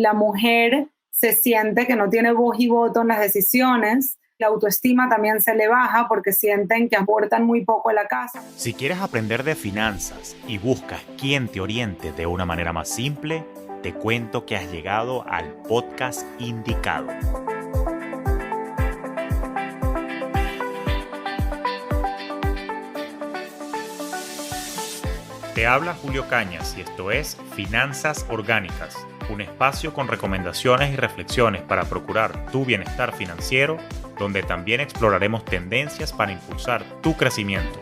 la mujer se siente que no tiene voz y voto en las decisiones. La autoestima también se le baja porque sienten que aportan muy poco a la casa. Si quieres aprender de finanzas y buscas quien te oriente de una manera más simple, te cuento que has llegado al podcast indicado. Te habla Julio Cañas y esto es Finanzas Orgánicas, un espacio con recomendaciones y reflexiones para procurar tu bienestar financiero, donde también exploraremos tendencias para impulsar tu crecimiento.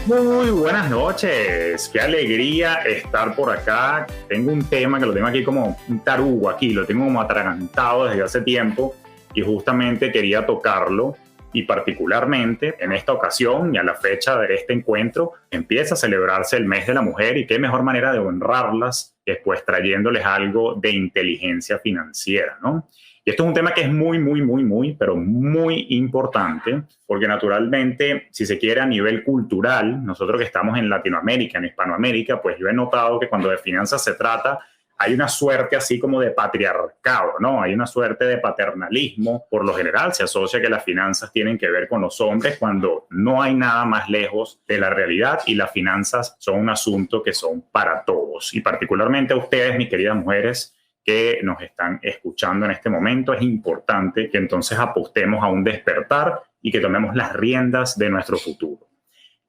Muy buenas noches, qué alegría estar por acá. Tengo un tema que lo tengo aquí como un tarugo aquí, lo tengo como atragantado desde hace tiempo y justamente quería tocarlo. Y particularmente en esta ocasión y a la fecha de este encuentro empieza a celebrarse el mes de la mujer y qué mejor manera de honrarlas que pues trayéndoles algo de inteligencia financiera, ¿no? Y esto es un tema que es pero muy importante porque naturalmente, si se quiere a nivel cultural, nosotros que estamos en Latinoamérica, en Hispanoamérica, pues yo he notado que cuando de finanzas se trata, hay una suerte así como de patriarcado, ¿no? Hay una suerte de paternalismo. Por lo general se asocia que las finanzas tienen que ver con los hombres cuando no hay nada más lejos de la realidad y las finanzas son un asunto que son para todos. Y particularmente a ustedes, mis queridas mujeres, que nos están escuchando en este momento, es importante que entonces apostemos a un despertar y que tomemos las riendas de nuestro futuro.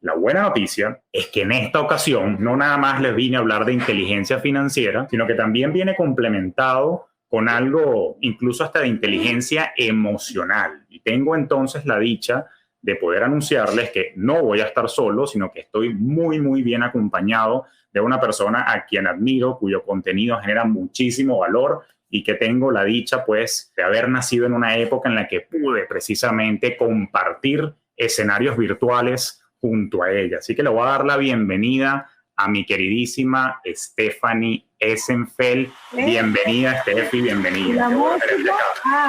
La buena noticia es que en esta ocasión no nada más les vine a hablar de inteligencia financiera, sino que también viene complementado con algo incluso hasta de inteligencia emocional. Y tengo entonces la dicha de poder anunciarles que no voy a estar solo, sino que estoy muy bien acompañado de una persona a quien admiro, cuyo contenido genera muchísimo valor y que tengo la dicha pues de haber nacido en una época en la que pude precisamente compartir escenarios virtuales junto a ella. Así que le voy a dar la bienvenida a mi queridísima Stephanie Essenfeld. Bienvenida, Steffi, bienvenida. ¿La música?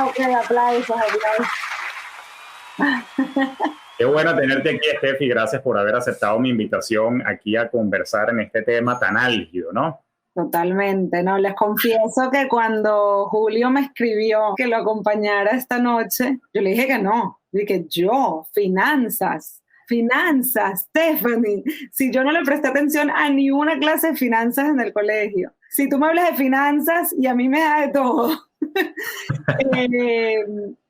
Ok, aplausos. Qué bueno tenerte aquí, Steffi. Gracias por haber aceptado mi invitación aquí a conversar en este tema tan álgido, ¿no? Totalmente, ¿no? Les confieso que cuando Julio me escribió que lo acompañara esta noche, yo le dije que no. Dije, Finanzas, Stephanie. Si yo no le presté atención a ni una clase de finanzas en el colegio. Si tú me hablas de finanzas y a mí me da de todo.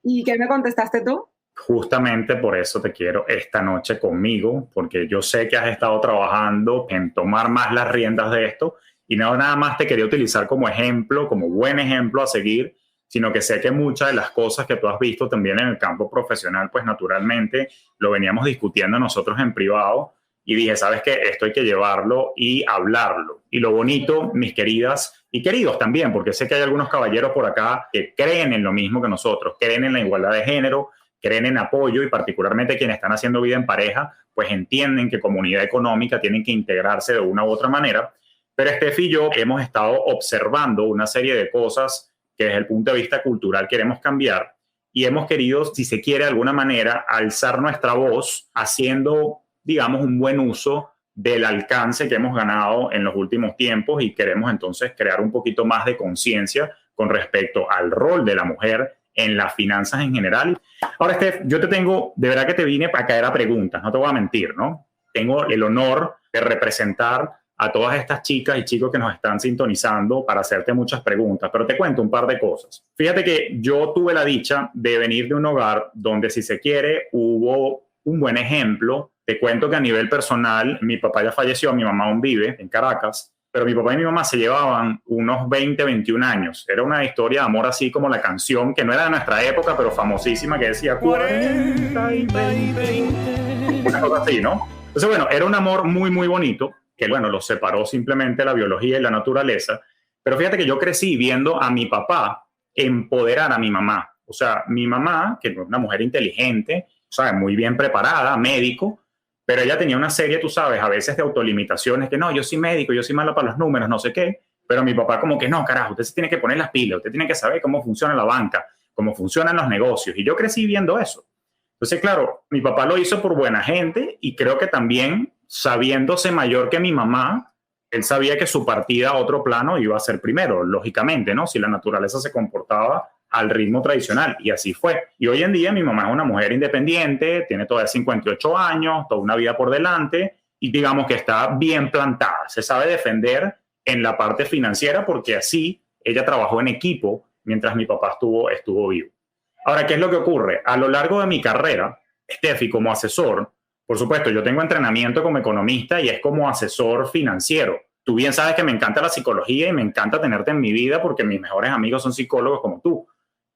¿Y qué me contestaste tú? Justamente por eso te quiero esta noche conmigo, porque yo sé que has estado trabajando en tomar más las riendas de esto y no nada más te quería utilizar como ejemplo, como buen ejemplo a seguir, sino que sé que muchas de las cosas que tú has visto también en el campo profesional, pues naturalmente lo veníamos discutiendo nosotros en privado y dije, ¿sabes qué? Esto hay que llevarlo y hablarlo. Y lo bonito, mis queridas y queridos también, porque sé que hay algunos caballeros por acá que creen en lo mismo que nosotros, creen en la igualdad de género, creen en apoyo y particularmente quienes están haciendo vida en pareja, pues entienden que como unidad económica tienen que integrarse de una u otra manera. Pero Steffi y yo hemos estado observando una serie de cosas que desde el punto de vista cultural queremos cambiar y hemos querido, si se quiere de alguna manera, alzar nuestra voz haciendo, digamos, un buen uso del alcance que hemos ganado en los últimos tiempos y queremos entonces crear un poquito más de conciencia con respecto al rol de la mujer en las finanzas en general. Ahora, Steph, yo te tengo, de verdad que te vine para caer a preguntas, no te voy a mentir, ¿no? Tengo el honor de representar a todas estas chicas y chicos que nos están sintonizando para hacerte muchas preguntas, pero te cuento un par de cosas. Fíjate que yo tuve la dicha de venir de un hogar donde, si se quiere, hubo un buen ejemplo. Te cuento que a nivel personal, mi papá ya falleció, mi mamá aún vive en Caracas, pero mi papá y mi mamá se llevaban unos 20, 21 años. Era una historia de amor así como la canción, que no era de nuestra época, pero famosísima, que decía 40 y 20. Una cosa así, ¿no? Entonces, bueno, era un amor muy bonito, que bueno, los separó simplemente la biología y la naturaleza. Pero fíjate que yo crecí viendo a mi papá empoderar a mi mamá. O sea, mi mamá, que es una mujer inteligente, o sea, muy bien preparada, médico, pero ella tenía una serie, tú sabes, a veces de autolimitaciones, que no, yo soy médico, yo soy malo para los números, no sé qué, pero mi papá como que no, carajo, usted se tiene que poner las pilas, usted tiene que saber cómo funciona la banca, cómo funcionan los negocios, y yo crecí viendo eso. Entonces, claro, mi papá lo hizo por buena gente y creo que también sabiéndose mayor que mi mamá, él sabía que su partida a otro plano iba a ser primero, lógicamente, ¿no? Si la naturaleza se comportaba al ritmo tradicional, y así fue. Y hoy en día mi mamá es una mujer independiente, tiene todavía 58 años, toda una vida por delante, y digamos que está bien plantada, se sabe defender en la parte financiera porque así ella trabajó en equipo mientras mi papá estuvo vivo. Ahora, ¿qué es lo que ocurre? A lo largo de mi carrera, Steffi, como asesor, por supuesto, yo tengo entrenamiento como economista y es como asesor financiero. Tú bien sabes que me encanta la psicología y me encanta tenerte en mi vida porque mis mejores amigos son psicólogos como tú,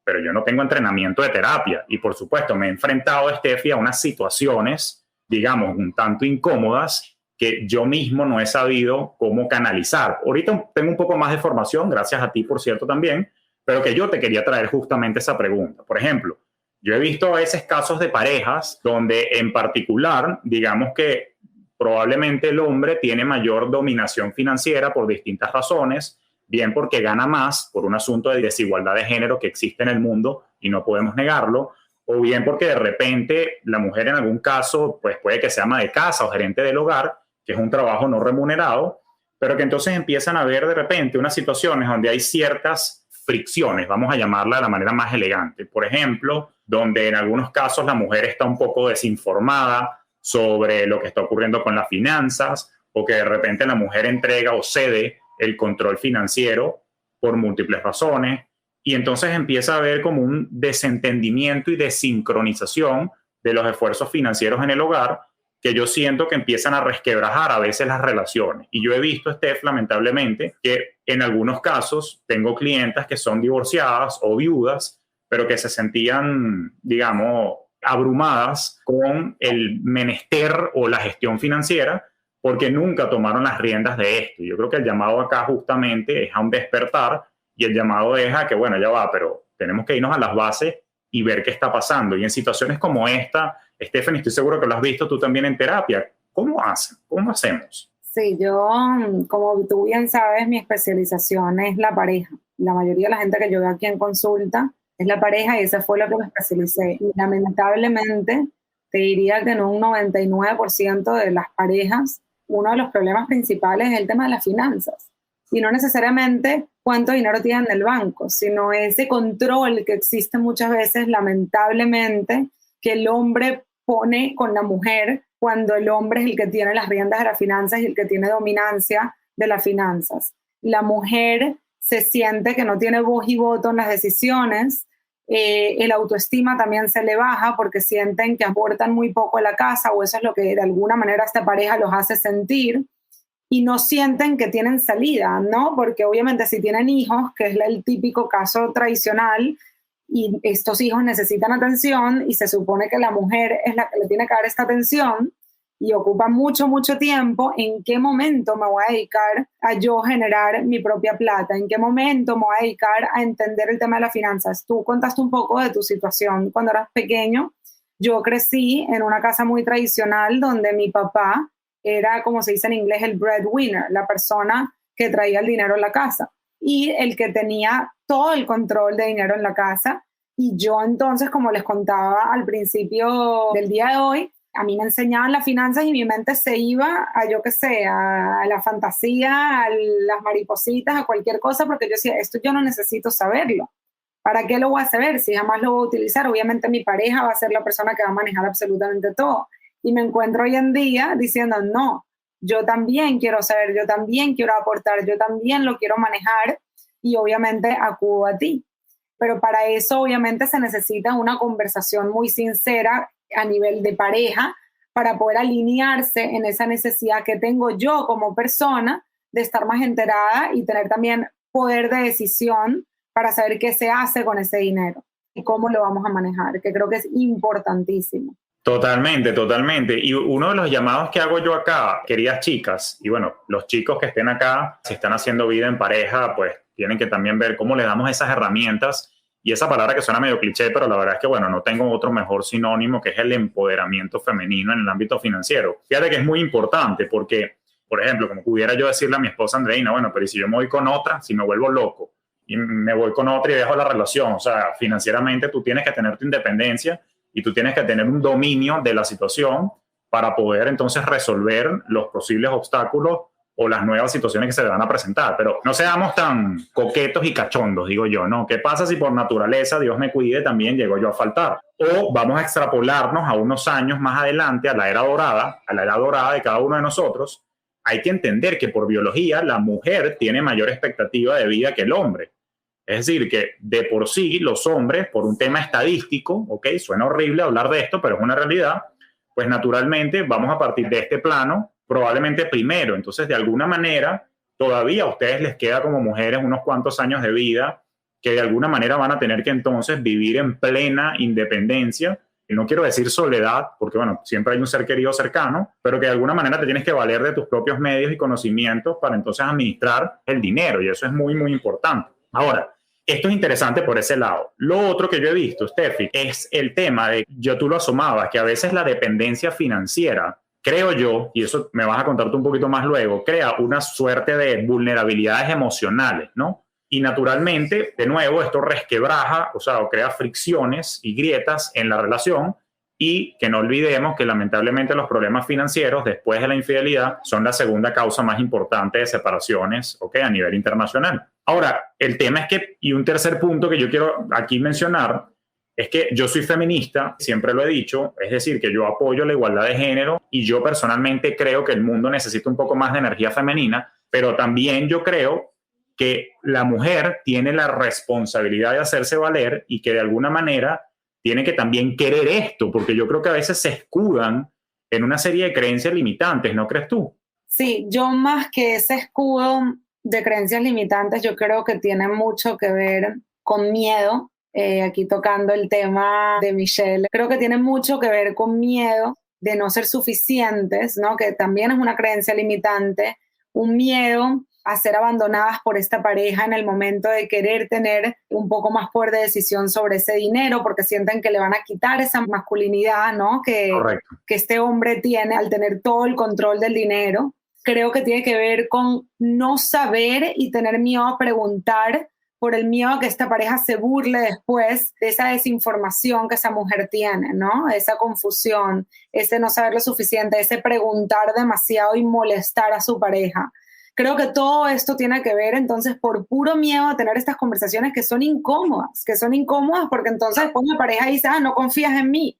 pero yo no tengo entrenamiento de terapia y por supuesto me he enfrentado, Steffi, a unas situaciones, digamos, un tanto incómodas que yo mismo no he sabido cómo canalizar. Ahorita tengo un poco más de formación, gracias a ti, por cierto, también, pero que yo te quería traer justamente esa pregunta. Por ejemplo, yo he visto a veces casos de parejas donde en particular, digamos que probablemente el hombre tiene mayor dominación financiera por distintas razones, bien porque gana más por un asunto de desigualdad de género que existe en el mundo y no podemos negarlo, o bien porque de repente la mujer en algún caso pues puede que sea ama de casa o gerente del hogar, que es un trabajo no remunerado, pero que entonces empiezan a haber de repente unas situaciones donde hay ciertas fricciones, vamos a llamarla de la manera más elegante. Por ejemplo, donde en algunos casos la mujer está un poco desinformada sobre lo que está ocurriendo con las finanzas, o que de repente la mujer entrega o cede el control financiero por múltiples razones, y entonces empieza a haber como un desentendimiento y desincronización de los esfuerzos financieros en el hogar, que yo siento que empiezan a resquebrajar a veces las relaciones. Y yo he visto, Steph, lamentablemente, que en algunos casos tengo clientas que son divorciadas o viudas, pero que se sentían, digamos, abrumadas con el menester o la gestión financiera porque nunca tomaron las riendas de esto. Yo creo que el llamado acá justamente es a un despertar, y el llamado es a que, bueno, ya va, pero tenemos que irnos a las bases y ver qué está pasando. Y en situaciones como esta, Stephanie, estoy seguro que lo has visto tú también en terapia. ¿Cómo hacen? ¿Cómo hacemos? Sí, yo, como tú bien sabes, mi especialización es la pareja. La mayoría de la gente que yo veo aquí en consulta es la pareja, y ese fue lo que me especialicé. Y lamentablemente, te diría que en un 99% de las parejas, uno de los problemas principales es el tema de las finanzas. Y no necesariamente cuánto dinero tienen en el banco, sino ese control que existe muchas veces, lamentablemente, que el hombre pone con la mujer cuando el hombre es el que tiene las riendas de las finanzas y el que tiene dominancia de las finanzas. La mujer se siente que no tiene voz y voto en las decisiones, el autoestima también se le baja porque sienten que aportan muy poco a la casa, o eso es lo que de alguna manera esta pareja los hace sentir, y no sienten que tienen salida, ¿no? Porque obviamente si tienen hijos, que es el típico caso tradicional, y estos hijos necesitan atención y se supone que la mujer es la que le tiene que dar esta atención y ocupa mucho, mucho tiempo, ¿en qué momento me voy a dedicar a yo generar mi propia plata? ¿En qué momento me voy a dedicar a entender el tema de las finanzas? Tú contaste un poco de tu situación cuando eras pequeño. Yo crecí en una casa muy tradicional donde mi papá era, como se dice en inglés, el breadwinner, la persona que traía el dinero a la casa y el que tenía todo el control de dinero en la casa. Y yo entonces, como les contaba al principio del día de hoy, a mí me enseñaban las finanzas y mi mente se iba a, yo qué sé, a la fantasía, a las maripositas, a cualquier cosa, porque yo decía, esto yo no necesito saberlo. ¿Para qué lo voy a saber si jamás lo voy a utilizar? Obviamente mi pareja va a ser la persona que va a manejar absolutamente todo. Y me encuentro hoy en día diciendo, no, yo también quiero saber, yo también quiero aportar, yo también lo quiero manejar, y obviamente acudo a ti. Pero para eso obviamente se necesita una conversación muy sincera a nivel de pareja para poder alinearse en esa necesidad que tengo yo como persona de estar más enterada y tener también poder de decisión para saber qué se hace con ese dinero y cómo lo vamos a manejar, que creo que es importantísimo. Totalmente, totalmente. Y uno de los llamados que hago yo acá, queridas chicas, y bueno, los chicos que estén acá, si están haciendo vida en pareja, pues tienen que también ver cómo le damos esas herramientas. Y esa palabra que suena medio cliché, pero la verdad es que, bueno, no tengo otro mejor sinónimo, que es el empoderamiento femenino en el ámbito financiero. Fíjate que es muy importante porque, por ejemplo, como pudiera yo decirle a mi esposa Andreina, bueno, pero ¿y si yo me voy con otra? Si me vuelvo loco y me voy con otra y dejo la relación. O sea, financieramente tú tienes que tener tu independencia y tú tienes que tener un dominio de la situación para poder entonces resolver los posibles obstáculos o las nuevas situaciones que se le van a presentar. Pero no seamos tan coquetos y cachondos, digo yo, ¿no? ¿Qué pasa si por naturaleza, Dios me cuide, también llego yo a faltar? O vamos a extrapolarnos a unos años más adelante, a la era dorada de cada uno de nosotros. Hay que entender que por biología la mujer tiene mayor expectativa de vida que el hombre. Es decir, que de por sí los hombres, por un tema estadístico, ¿ok? Suena horrible hablar de esto, pero es una realidad, pues naturalmente vamos a partir de este plano probablemente primero. Entonces, de alguna manera, todavía a ustedes les queda como mujeres unos cuantos años de vida que de alguna manera van a tener que entonces vivir en plena independencia. Y no quiero decir soledad, porque bueno, siempre hay un ser querido cercano, pero que de alguna manera te tienes que valer de tus propios medios y conocimientos para entonces administrar el dinero, y eso es muy, muy importante. Ahora, esto es interesante por ese lado. Lo otro que yo he visto, Steffi, es el tema de, tú lo asomabas, que a veces la dependencia financiera, creo yo, y eso me vas a contar tú un poquito más luego, crea una suerte de vulnerabilidades emocionales, ¿no? Y naturalmente, de nuevo, esto resquebraja, o crea fricciones y grietas en la relación, y que no olvidemos que lamentablemente los problemas financieros después de la infidelidad son la segunda causa más importante de separaciones, ¿ok? A nivel internacional. Ahora, el tema es que, y un tercer punto que yo quiero aquí mencionar, es que yo soy feminista, siempre lo he dicho, es decir, que yo apoyo la igualdad de género y yo personalmente creo que el mundo necesita un poco más de energía femenina, pero también yo creo que la mujer tiene la responsabilidad de hacerse valer y que de alguna manera tiene que también querer esto, porque yo creo que a veces se escudan en una serie de creencias limitantes, ¿no crees tú? Sí, yo más que ese escudo de creencias limitantes, yo creo que tiene mucho que ver con miedo. Aquí tocando el tema de Michelle, creo que tiene mucho que ver con miedo de no ser suficientes, ¿no? Que también es una creencia limitante, un miedo a ser abandonadas por esta pareja en el momento de querer tener un poco más poder de decisión sobre ese dinero, porque sienten que le van a quitar esa masculinidad, ¿no? Que este hombre tiene al tener todo el control del dinero. Creo que tiene que ver con no saber y tener miedo a preguntar, por el miedo a que esta pareja se burle después de esa desinformación que esa mujer tiene, ¿no? Esa confusión, ese no saber lo suficiente, ese preguntar demasiado y molestar a su pareja. Creo que todo esto tiene que ver entonces por puro miedo a tener estas conversaciones que son incómodas porque entonces después la pareja dice, no confías en mí,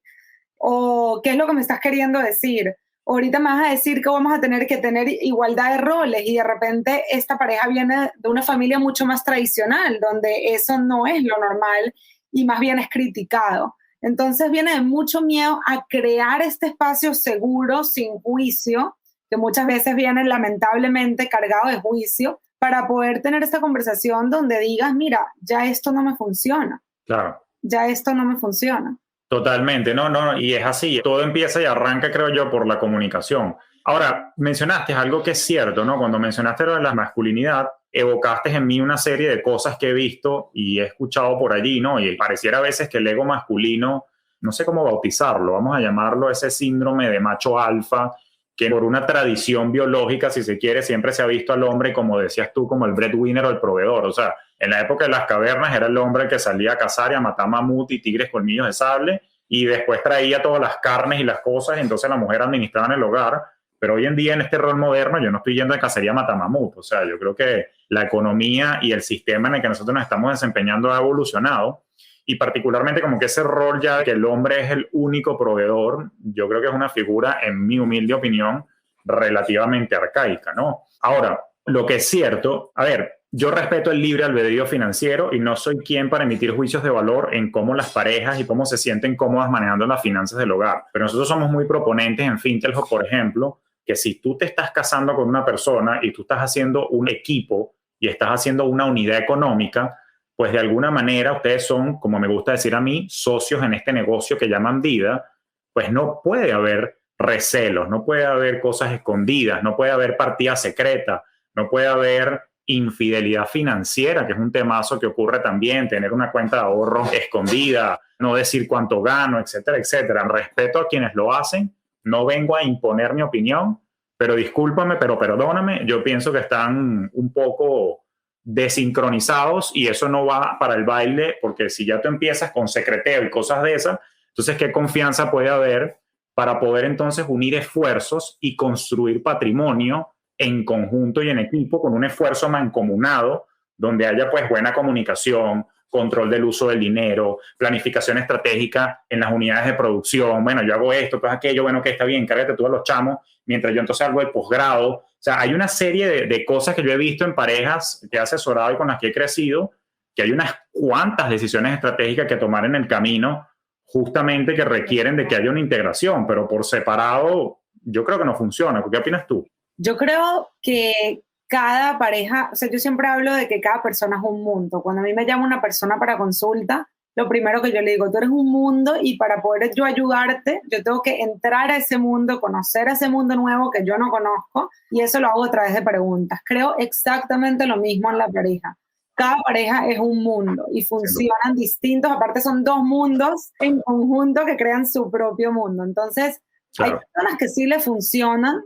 o ¿qué es lo que me estás queriendo decir? Ahorita me vas a decir que vamos a tener que tener igualdad de roles y de repente esta pareja viene de una familia mucho más tradicional, donde eso no es lo normal y más bien es criticado. Entonces viene de mucho miedo a crear este espacio seguro, sin juicio, que muchas veces viene lamentablemente cargado de juicio, para poder tener esta conversación donde digas, mira, ya esto no me funciona. Claro. Ya esto no me funciona. Totalmente, no, y es así, todo empieza y arranca, creo yo, por la comunicación. Ahora, mencionaste algo que es cierto, ¿no? Cuando mencionaste lo de la masculinidad, evocaste en mí una serie de cosas que he visto y he escuchado por allí, ¿no? Y pareciera a veces que el ego masculino, no sé cómo bautizarlo, vamos a llamarlo ese síndrome de macho alfa, que por una tradición biológica, si se quiere, siempre se ha visto al hombre, como decías tú, como el breadwinner o el proveedor. O sea, en la época de las cavernas era el hombre el que salía a cazar y a matar mamut y tigres colmillos de sable, y después traía todas las carnes y las cosas, y entonces la mujer administraba en el hogar. Pero hoy en día, en este rol moderno, yo no estoy yendo de cacería a matar mamut. O sea, yo creo que la economía y el sistema en el que nosotros nos estamos desempeñando ha evolucionado, y particularmente como que ese rol ya de que el hombre es el único proveedor, yo creo que es una figura, en mi humilde opinión, relativamente arcaica, ¿no? Ahora, lo que es cierto, a ver, yo respeto el libre albedrío financiero y no soy quien para emitir juicios de valor en cómo las parejas y cómo se sienten cómodas manejando las finanzas del hogar. Pero nosotros somos muy proponentes en Fintelhop, por ejemplo, que si tú te estás casando con una persona y tú estás haciendo un equipo y estás haciendo una unidad económica, pues de alguna manera ustedes son, como me gusta decir a mí, socios en este negocio que llaman vida, pues no puede haber recelos, no puede haber cosas escondidas, no puede haber partida secreta, no puede haber infidelidad financiera, que es un temazo que ocurre también, tener una cuenta de ahorro escondida, no decir cuánto gano, etcétera, etcétera. Respeto a quienes lo hacen, no vengo a imponer mi opinión, pero discúlpame, pero perdóname, yo pienso que están un poco desincronizados y eso no va para el baile, porque si ya tú empiezas con secreteo y cosas de esas, entonces ¿qué confianza puede haber para poder entonces unir esfuerzos y construir patrimonio en conjunto y en equipo, con un esfuerzo mancomunado, donde haya pues buena comunicación, control del uso del dinero, planificación estratégica en las unidades de producción. Bueno, yo hago esto, tú haces aquello, bueno, que está bien, cárgate tú a los chamos, mientras yo entonces hago el posgrado. O sea, hay una serie de cosas que yo he visto en parejas que he asesorado y con las que he crecido, que hay unas cuantas decisiones estratégicas que tomar en el camino, justamente que requieren de que haya una integración, pero por separado yo creo que no funciona. ¿Qué opinas tú? Yo creo que cada pareja, o sea, yo siempre hablo de que cada persona es un mundo. Cuando a mí me llama una persona para consulta, lo primero que yo le digo, tú eres un mundo y para poder yo ayudarte, yo tengo que entrar a ese mundo, conocer ese mundo nuevo que yo no conozco, y eso lo hago a través de preguntas. Creo exactamente lo mismo en la pareja. Cada pareja es un mundo y funcionan distintos, aparte son dos mundos en conjunto que crean su propio mundo. Entonces, claro, hay personas que sí le funcionan.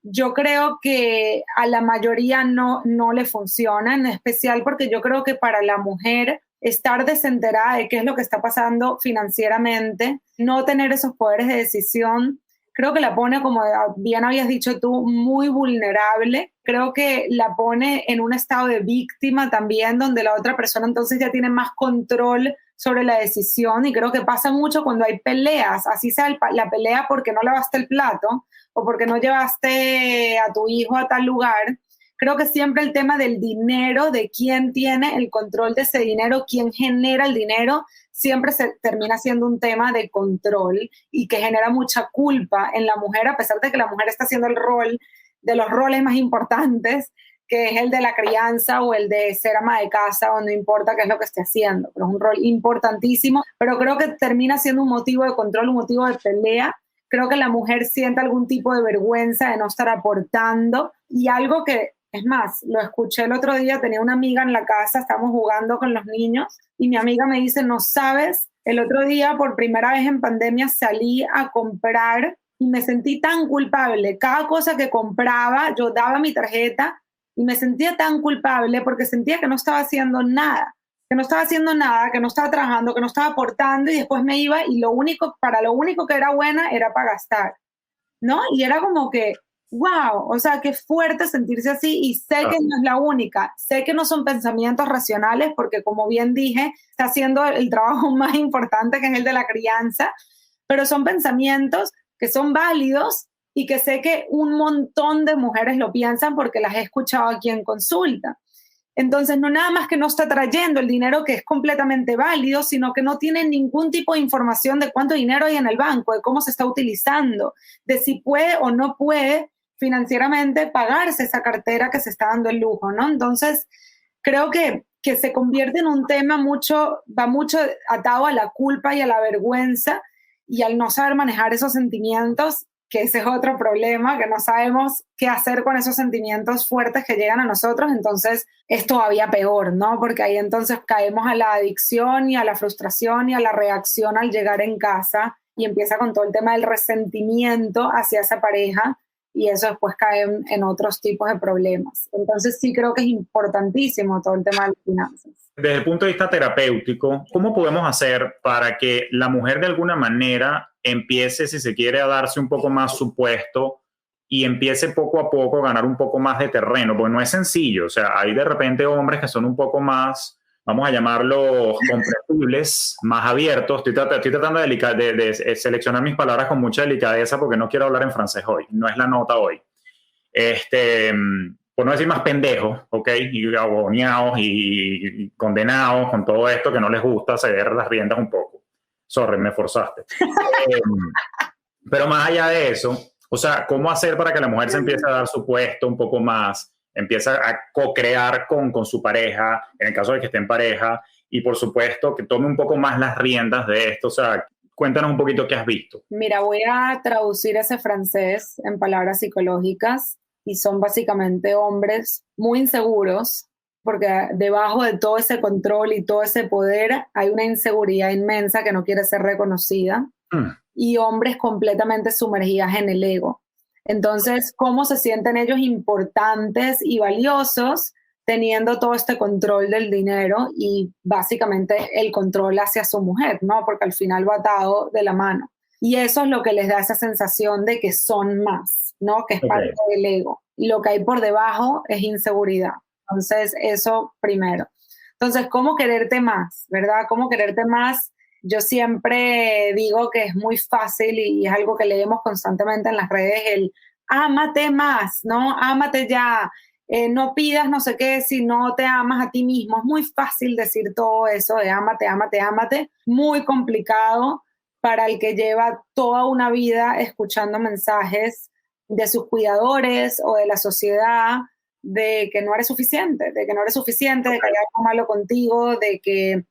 Yo creo que a la mayoría no le funciona, en especial porque yo creo que para la mujer estar desenterada de qué es lo que está pasando financieramente, no tener esos poderes de decisión, creo que la pone, como bien habías dicho tú, muy vulnerable. Creo que la pone en un estado de víctima también, donde la otra persona entonces ya tiene más control sobre la decisión, y creo que pasa mucho cuando hay peleas, así sea la pelea porque no lavaste el plato o porque no llevaste a tu hijo a tal lugar. Creo que siempre el tema del dinero, de quién tiene el control de ese dinero, quién genera el dinero, siempre se termina siendo un tema de control y que genera mucha culpa en la mujer, a pesar de que la mujer está haciendo el rol de los roles más importantes, que es el de la crianza o el de ser ama de casa, o no importa qué es lo que esté haciendo, pero es un rol importantísimo, pero creo que termina siendo un motivo de control, un motivo de pelea. Creo que la mujer siente algún tipo de vergüenza de no estar aportando, y algo que, es más, lo escuché el otro día, tenía una amiga en la casa, estábamos jugando con los niños, y mi amiga me dice, no sabes, el otro día por primera vez en pandemia salí a comprar y me sentí tan culpable. Cada cosa que compraba, yo daba mi tarjeta y me sentía tan culpable porque sentía que no estaba haciendo nada, que no estaba trabajando, que no estaba aportando, y después me iba y lo único que era buena era para gastar, ¿no? Y era como que, wow, o sea, qué fuerte sentirse así, y sé que no es la única, sé que no son pensamientos racionales porque, como bien dije, está haciendo el trabajo más importante, que es el de la crianza, pero son pensamientos que son válidos y que sé que un montón de mujeres lo piensan porque las he escuchado aquí en consulta. Entonces, no nada más que no está trayendo el dinero, que es completamente válido, sino que no tiene ningún tipo de información de cuánto dinero hay en el banco, de cómo se está utilizando, de si puede o no puede financieramente pagarse esa cartera que se está dando el lujo, ¿no? Entonces, creo que se convierte en un tema va mucho atado a la culpa y a la vergüenza, y al no saber manejar esos sentimientos, que ese es otro problema, que no sabemos qué hacer con esos sentimientos fuertes que llegan a nosotros. Entonces es todavía peor, ¿no? Porque ahí entonces caemos a la adicción y a la frustración y a la reacción al llegar en casa, y empieza con todo el tema del resentimiento hacia esa pareja, y eso después cae en otros tipos de problemas. Entonces sí creo que es importantísimo todo el tema de las finanzas. Desde el punto de vista terapéutico, ¿cómo podemos hacer para que la mujer de alguna manera empiece, si se quiere, a darse un poco más su puesto y empiece poco a poco a ganar un poco más de terreno? Porque no es sencillo. O sea, hay de repente hombres que son un poco más, vamos a llamarlos comprensibles, más abiertos. Estoy tratando de seleccionar mis palabras con mucha delicadeza porque no quiero hablar en francés hoy. No es la nota hoy. Por no decir más pendejos, ¿ok? Y agoneados y condenados con todo esto, que no les gusta ceder las riendas un poco. Sorry, me forzaste. Pero más allá de eso, o sea, ¿cómo hacer para que la mujer se empiece a dar su puesto un poco más, empieza a co-crear con su pareja, en el caso de que esté en pareja, y por supuesto que tome un poco más las riendas de esto? O sea, cuéntanos un poquito qué has visto. Mira, voy a traducir ese francés en palabras psicológicas, y son básicamente hombres muy inseguros, porque debajo de todo ese control y todo ese poder hay una inseguridad inmensa que no quiere ser reconocida, y hombres completamente sumergidas en el ego. Entonces, ¿cómo se sienten ellos importantes y valiosos teniendo todo este control del dinero y básicamente el control hacia su mujer, ¿no? Porque al final va atado de la mano. Y eso es lo que les da esa sensación de que son más, ¿no? Que es parte del ego. Y lo que hay por debajo es inseguridad. Entonces, eso primero. Entonces, ¿cómo quererte más, verdad? ¿Cómo quererte más? Yo siempre digo que es muy fácil y es algo que leemos constantemente en las redes, el ámate más, ¿no? Ámate ya, no pidas no sé qué si no te amas a ti mismo. Es muy fácil decir todo eso de ámate, ámate, ámate. Muy complicado para el que lleva toda una vida escuchando mensajes de sus cuidadores o de la sociedad de que no eres suficiente, de que no eres suficiente, de que hay algo malo contigo, de que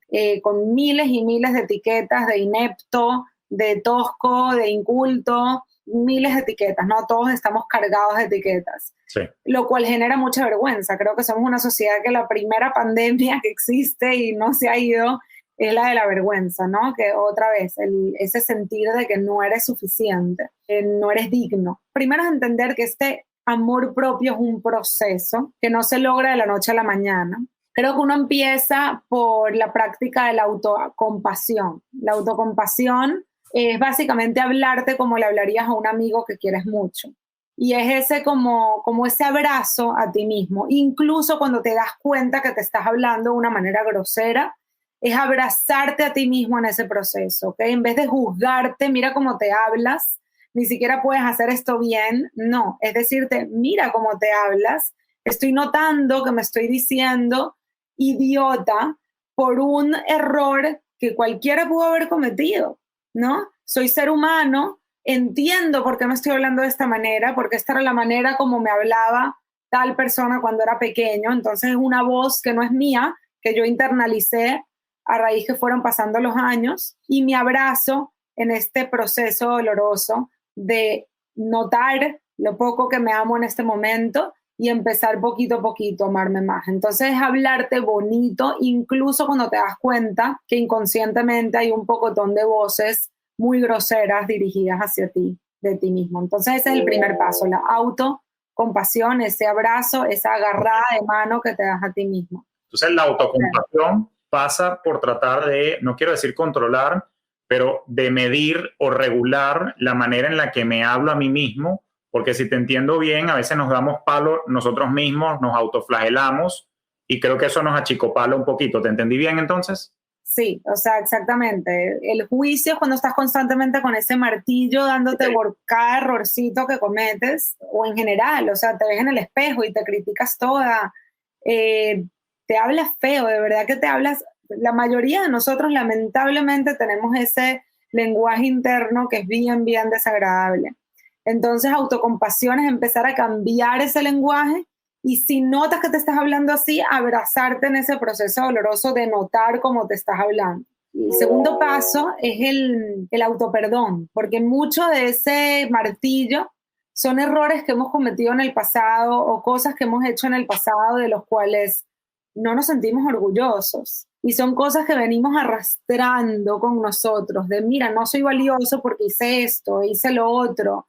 con miles y miles de etiquetas de inepto, de tosco, de inculto, miles de etiquetas, ¿no? Todos estamos cargados de etiquetas, sí. Lo cual genera mucha vergüenza. Creo que somos una sociedad que la primera pandemia que existe y no se ha ido es la de la vergüenza, ¿no? Que otra vez, ese sentir de que no eres suficiente, que no eres digno. Primero es entender que este amor propio es un proceso que no se logra de la noche a la mañana. Creo que uno empieza por la práctica de la autocompasión. La autocompasión es básicamente hablarte como le hablarías a un amigo que quieres mucho. Y es ese como ese abrazo a ti mismo. Incluso cuando te das cuenta que te estás hablando de una manera grosera, es abrazarte a ti mismo en ese proceso, ¿ok? En vez de juzgarte, mira cómo te hablas, ni siquiera puedes hacer esto bien, no, es decirte, mira cómo te hablas, estoy notando que me estoy diciendo idiota por un error que cualquiera pudo haber cometido, ¿no? Soy ser humano, entiendo por qué me estoy hablando de esta manera, porque esta era la manera como me hablaba tal persona cuando era pequeño, entonces es una voz que no es mía, que yo internalicé a raíz que fueron pasando los años, y me abrazo en este proceso doloroso de notar lo poco que me amo en este momento y empezar poquito a poquito a amarme más. Entonces es hablarte bonito, incluso cuando te das cuenta que inconscientemente hay un pocotón de voces muy groseras dirigidas hacia ti, de ti mismo. Entonces ese es el primer paso, la autocompasión, ese abrazo, esa agarrada de mano que te das a ti mismo. Entonces la autocompasión pasa por tratar de, no quiero decir controlar, pero de medir o regular la manera en la que me hablo a mí mismo, porque si te entiendo bien, a veces nos damos palo nosotros mismos, nos autoflagelamos y creo que eso nos achicopala un poquito. ¿Te entendí bien entonces? Sí, o sea, exactamente. El juicio es cuando estás constantemente con ese martillo dándote por cada errorcito que cometes, o en general, o sea, te ves en el espejo y te criticas toda, te hablas feo, de verdad que te hablas. La mayoría de nosotros lamentablemente tenemos ese lenguaje interno que es bien, bien desagradable. Entonces, autocompasión es empezar a cambiar ese lenguaje, y si notas que te estás hablando así, abrazarte en ese proceso doloroso de notar cómo te estás hablando. Y el segundo paso es el autoperdón, porque mucho de ese martillo son errores que hemos cometido en el pasado o cosas que hemos hecho en el pasado de los cuales no nos sentimos orgullosos. Y son cosas que venimos arrastrando con nosotros, de mira, no soy valioso porque hice esto, hice lo otro.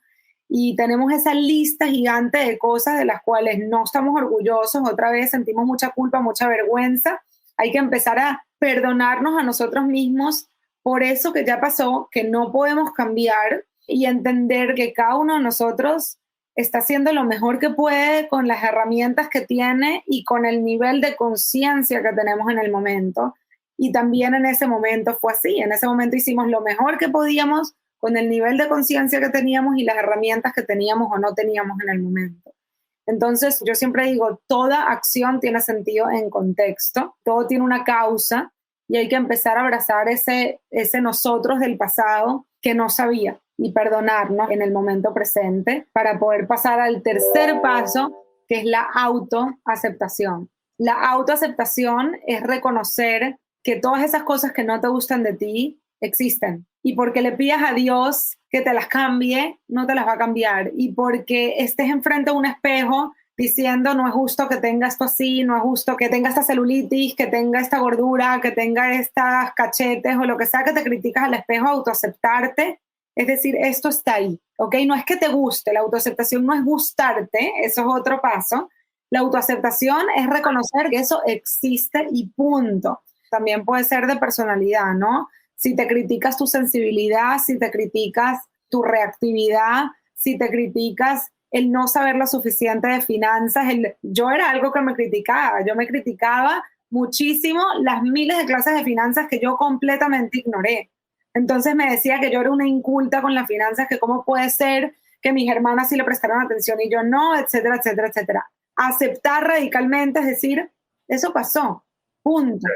Y tenemos esa lista gigante de cosas de las cuales no estamos orgullosos. Otra vez sentimos mucha culpa, mucha vergüenza. Hay que empezar a perdonarnos a nosotros mismos por eso que ya pasó, que no podemos cambiar, y entender que cada uno de nosotros está haciendo lo mejor que puede con las herramientas que tiene y con el nivel de conciencia que tenemos en el momento. Y también en ese momento fue así. En ese momento hicimos lo mejor que podíamos con el nivel de conciencia que teníamos y las herramientas que teníamos o no teníamos en el momento. Entonces, yo siempre digo, toda acción tiene sentido en contexto, todo tiene una causa, y hay que empezar a abrazar ese nosotros del pasado que no sabía y perdonarnos en el momento presente para poder pasar al tercer paso, que es la autoaceptación. La autoaceptación es reconocer que todas esas cosas que no te gustan de ti existen, y porque le pidas a Dios que te las cambie, no te las va a cambiar, y porque estés enfrente de un espejo diciendo no es justo que tenga esto así, no es justo que tenga esta celulitis, que tenga esta gordura, que tenga estas cachetes o lo que sea que te criticas al espejo, autoaceptarte, es decir, esto está ahí, ¿ok? No es que te guste, la autoaceptación no es gustarte, eso es otro paso. La autoaceptación es reconocer que eso existe y punto. También puede ser de personalidad, ¿no? Si te criticas tu sensibilidad, si te criticas tu reactividad, si te criticas el no saber lo suficiente de finanzas. Yo era algo que me criticaba. Yo me criticaba muchísimo las miles de clases de finanzas que yo completamente ignoré. Entonces me decía que yo era una inculta con las finanzas, que cómo puede ser que mis hermanas sí le prestaron atención y yo no, etcétera, etcétera, etcétera. Aceptar radicalmente, es decir, eso pasó, punto.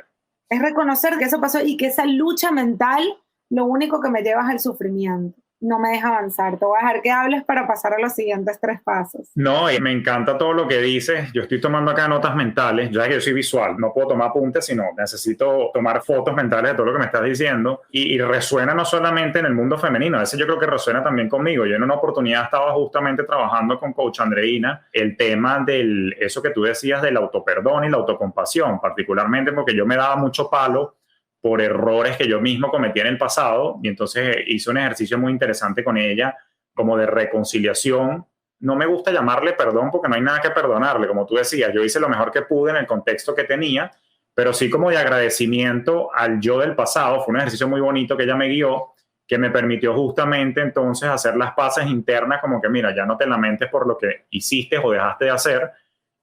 Es reconocer que eso pasó y que esa lucha mental lo único que me lleva es al sufrimiento. No me deja avanzar. Te voy a dejar que hables para pasar a los siguientes 3 pasos. No, y me encanta todo lo que dices. Yo estoy tomando acá notas mentales. Ya que yo soy visual, no puedo tomar apuntes, sino necesito tomar fotos mentales de todo lo que me estás diciendo. Y resuena no solamente en el mundo femenino, a veces yo creo que resuena también conmigo. Yo en una oportunidad estaba justamente trabajando con Coach Andreina el tema del, eso que tú decías del autoperdón y la autocompasión, particularmente porque yo me daba mucho palo por errores que yo mismo cometí en el pasado, y entonces hice un ejercicio muy interesante con ella, como de reconciliación. No me gusta llamarle perdón porque no hay nada que perdonarle, como tú decías, yo hice lo mejor que pude en el contexto que tenía, pero sí como de agradecimiento al yo del pasado. Fue un ejercicio muy bonito que ella me guió, que me permitió justamente entonces hacer las paces internas, como que mira, ya no te lamentes por lo que hiciste o dejaste de hacer,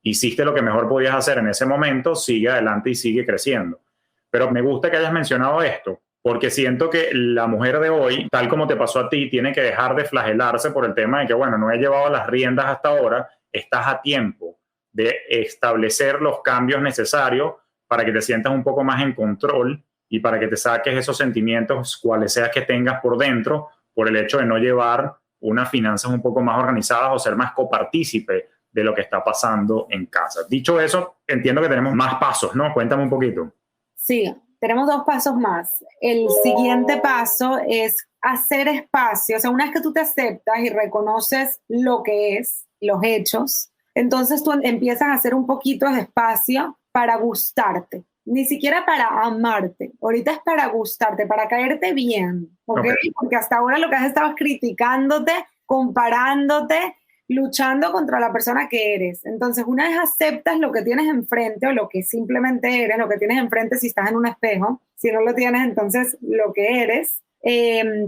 hiciste lo que mejor podías hacer en ese momento, sigue adelante y sigue creciendo. Pero me gusta que hayas mencionado esto, porque siento que la mujer de hoy, tal como te pasó a ti, tiene que dejar de flagelarse por el tema de que, bueno, no he llevado las riendas hasta ahora. Estás a tiempo de establecer los cambios necesarios para que te sientas un poco más en control y para que te saques esos sentimientos, cuales seas que tengas por dentro, por el hecho de no llevar unas finanzas un poco más organizadas o ser más copartícipe de lo que está pasando en casa. Dicho eso, entiendo que tenemos más pasos, ¿no? Cuéntame un poquito. Sí, tenemos 2 pasos más. El siguiente paso es hacer espacio. O sea, una vez que tú te aceptas y reconoces lo que es, los hechos, entonces tú empiezas a hacer un poquito de espacio para gustarte. Ni siquiera para amarte. Ahorita es para gustarte, para caerte bien. ¿Okay? Porque hasta ahora lo que has estado es criticándote, comparándote, luchando contra la persona que eres. Entonces, una vez aceptas lo que tienes enfrente o lo que simplemente eres, lo que tienes enfrente si estás en un espejo, si no lo tienes, entonces lo que eres,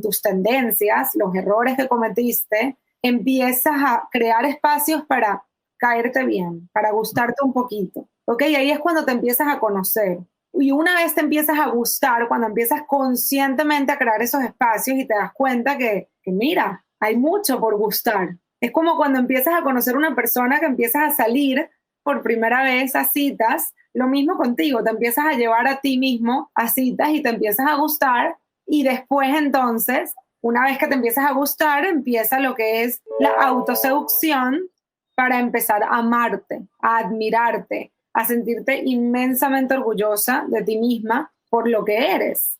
tus tendencias, los errores que cometiste, empiezas a crear espacios para caerte bien, para gustarte un poquito. ¿Ok? Y ahí es cuando te empiezas a conocer. Y una vez te empiezas a gustar, cuando empiezas conscientemente a crear esos espacios y te das cuenta que mira, hay mucho por gustar. Es como cuando empiezas a conocer una persona, que empiezas a salir por primera vez a citas. Lo mismo contigo, te empiezas a llevar a ti mismo a citas y te empiezas a gustar, y después entonces, una vez que te empiezas a gustar, empieza lo que es la autoseducción para empezar a amarte, a admirarte, a sentirte inmensamente orgullosa de ti misma por lo que eres.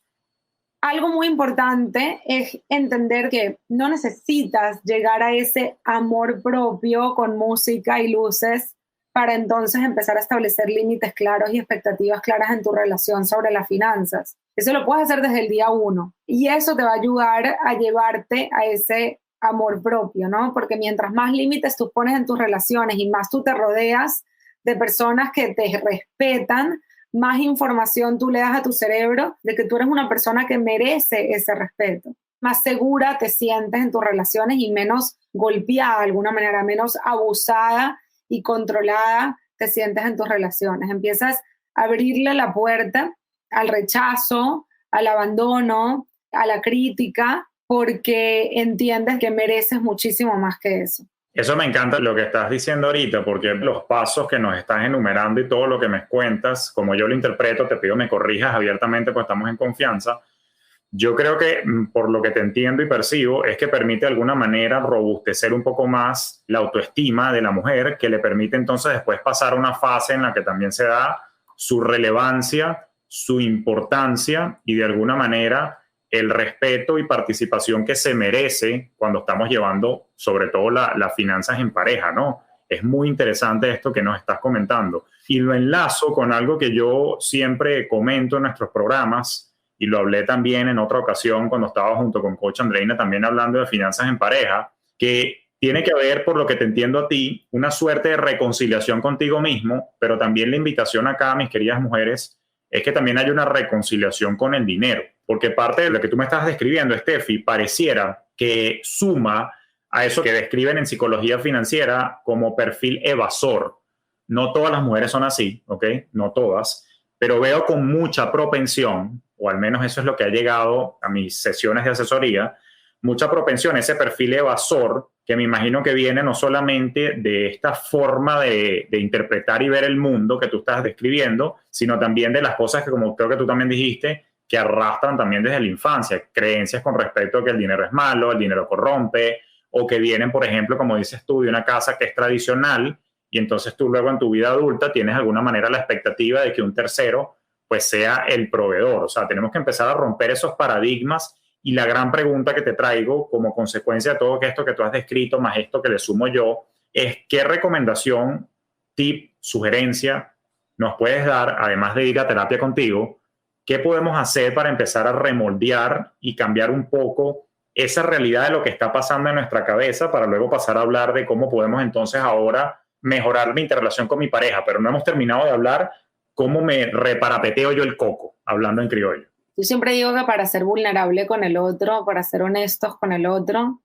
Algo muy importante es entender que no necesitas llegar a ese amor propio con música y luces para entonces empezar a establecer límites claros y expectativas claras en tu relación sobre las finanzas. Eso lo puedes hacer desde el día 1 y eso te va a ayudar a llevarte a ese amor propio, ¿no? Porque mientras más límites tú pones en tus relaciones y más tú te rodeas de personas que te respetan, más información tú le das a tu cerebro de que tú eres una persona que merece ese respeto. Más segura te sientes en tus relaciones y menos golpeada de alguna manera, menos abusada y controlada te sientes en tus relaciones. Empiezas a abrirle la puerta al rechazo, al abandono, a la crítica, porque entiendes que mereces muchísimo más que eso. Eso me encanta lo que estás diciendo ahorita, porque los pasos que nos estás enumerando y todo lo que me cuentas, como yo lo interpreto, te pido me corrijas abiertamente, pues estamos en confianza. Yo creo que, por lo que te entiendo y percibo, es que permite de alguna manera robustecer un poco más la autoestima de la mujer, que le permite entonces después pasar a una fase en la que también se da su relevancia, su importancia y de alguna manera el respeto y participación que se merece cuando estamos llevando sobre todo las finanzas en pareja, ¿no? Es muy interesante esto que nos estás comentando. Y lo enlazo con algo que yo siempre comento en nuestros programas, y lo hablé también en otra ocasión cuando estaba junto con Coach Andreina también hablando de finanzas en pareja, que tiene que haber, por lo que te entiendo a ti, una suerte de reconciliación contigo mismo, pero también la invitación acá, mis queridas mujeres, es que también hay una reconciliación con el dinero, porque parte de lo que tú me estás describiendo, Steffi, pareciera que suma a eso que describen en psicología financiera como perfil evasor. No todas las mujeres son así, ¿ok? No todas, pero veo con mucha propensión, o al menos eso es lo que ha llegado a mis sesiones de asesoría, mucha propensión, ese perfil evasor, que me imagino que viene no solamente de esta forma de interpretar y ver el mundo que tú estás describiendo, sino también de las cosas que, como creo que tú también dijiste, que arrastran también desde la infancia, creencias con respecto a que el dinero es malo, el dinero corrompe, o que vienen, por ejemplo, como dices tú, de una casa que es tradicional, y entonces tú luego en tu vida adulta tienes de alguna manera la expectativa de que un tercero pues sea el proveedor. O sea, tenemos que empezar a romper esos paradigmas. Y la gran pregunta que te traigo como consecuencia de todo esto que tú has descrito, más esto que le sumo yo, es qué recomendación, tip, sugerencia nos puedes dar, además de ir a terapia contigo, qué podemos hacer para empezar a remoldear y cambiar un poco esa realidad de lo que está pasando en nuestra cabeza para luego pasar a hablar de cómo podemos entonces ahora mejorar mi interrelación con mi pareja. Pero no hemos terminado de hablar cómo me reparapeteo yo el coco, hablando en criollo. Yo siempre digo que para ser vulnerable con el otro, para ser honestos con el otro,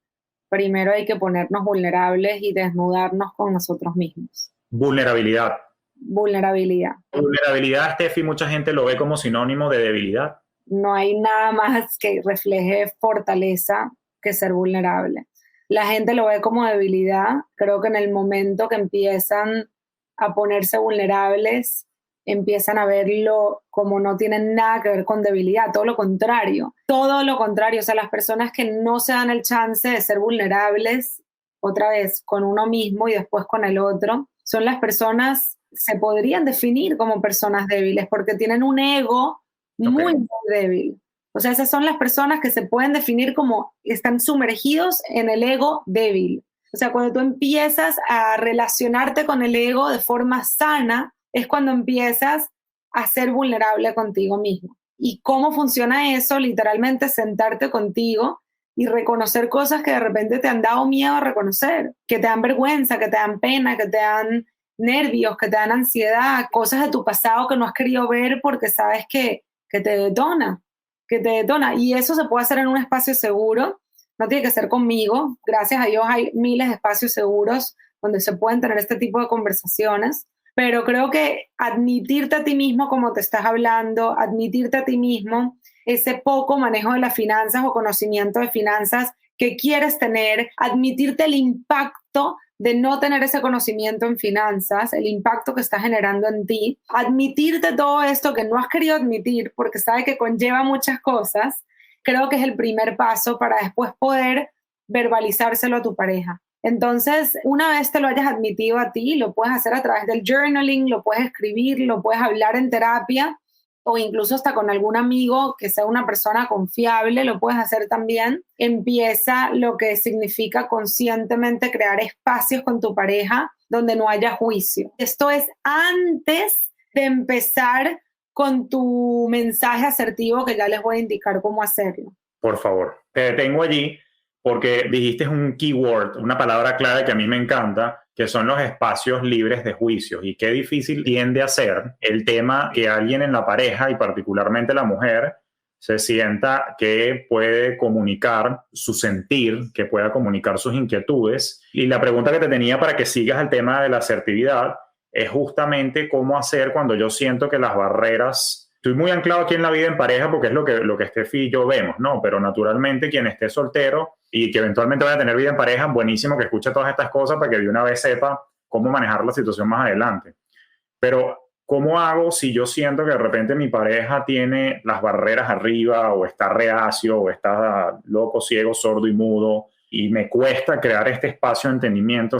primero hay que ponernos vulnerables y desnudarnos con nosotros mismos. Vulnerabilidad. Vulnerabilidad. Vulnerabilidad, Steffi, mucha gente lo ve como sinónimo de debilidad. No hay nada más que refleje fortaleza que ser vulnerable. La gente lo ve como debilidad. Creo que en el momento que empiezan a ponerse vulnerables, empiezan a verlo como no tienen nada que ver con debilidad, todo lo contrario, o sea, las personas que no se dan el chance de ser vulnerables, otra vez, con uno mismo y después con el otro, son las personas, se podrían definir como personas débiles porque tienen un ego muy, muy débil. O sea, esas son las personas que se pueden definir como están sumergidos en el ego débil. O sea, cuando tú empiezas a relacionarte con el ego de forma sana, es cuando empiezas a ser vulnerable contigo mismo. ¿Y cómo funciona eso? Literalmente sentarte contigo y reconocer cosas que de repente te han dado miedo a reconocer, que te dan vergüenza, que te dan pena, que te dan nervios, que te dan ansiedad, cosas de tu pasado que no has querido ver porque sabes que te detona, Y eso se puede hacer en un espacio seguro, no tiene que ser conmigo. Gracias a Dios hay miles de espacios seguros donde se pueden tener este tipo de conversaciones. Pero creo que admitirte a ti mismo como te estás hablando, admitirte a ti mismo ese poco manejo de las finanzas o conocimiento de finanzas que quieres tener, admitirte el impacto de no tener ese conocimiento en finanzas, el impacto que está generando en ti, admitirte todo esto que no has querido admitir porque sabes que conlleva muchas cosas, creo que es el primer paso para después poder verbalizárselo a tu pareja. Entonces, una vez te lo hayas admitido a ti, lo puedes hacer a través del journaling, lo puedes escribir, lo puedes hablar en terapia o incluso hasta con algún amigo que sea una persona confiable, lo puedes hacer también. Empieza lo que significa conscientemente crear espacios con tu pareja donde no haya juicio. Esto es antes de empezar con tu mensaje asertivo, que ya les voy a indicar cómo hacerlo. Por favor, te detengo allí porque dijiste un keyword, una palabra clave que a mí me encanta, que son los espacios libres de juicios. Y qué difícil tiende a ser el tema que alguien en la pareja, y particularmente la mujer, se sienta que puede comunicar su sentir, que pueda comunicar sus inquietudes. Y la pregunta que te tenía para que sigas el tema de la asertividad es justamente cómo hacer cuando yo siento que las barreras... Estoy muy anclado aquí en la vida en pareja porque es lo que Steffi y yo vemos, ¿no? Pero naturalmente quien esté soltero y que eventualmente vaya a tener vida en pareja, buenísimo que escuche todas estas cosas para que de una vez sepa cómo manejar la situación más adelante. Pero, ¿cómo hago si yo siento que de repente mi pareja tiene las barreras arriba o está reacio o está loco, ciego, sordo y mudo y me cuesta crear este espacio de entendimiento? O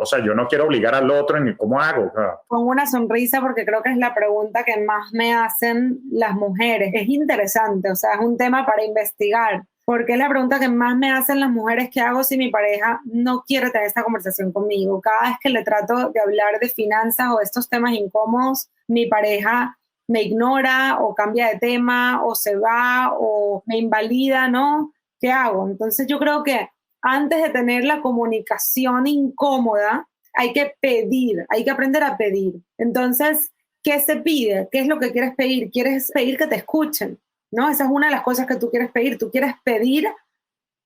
sea, yo no quiero obligar al otro ni cómo hago. Con una sonrisa porque creo que es la pregunta que más me hacen las mujeres. Es interesante, o sea, es un tema para investigar. Porque es la pregunta que más me hacen las mujeres: ¿qué hago si mi pareja no quiere tener esta conversación conmigo? Cada vez que le trato de hablar de finanzas o de estos temas incómodos, mi pareja me ignora o cambia de tema o se va o me invalida, ¿no? ¿Qué hago? Entonces yo creo que antes de tener la comunicación incómoda, hay que pedir, hay que aprender a pedir. Entonces, ¿qué se pide? ¿Qué es lo que quieres pedir? ¿Quieres pedir que te escuchen? ¿No? Esa es una de las cosas que tú quieres pedir. Tú quieres pedir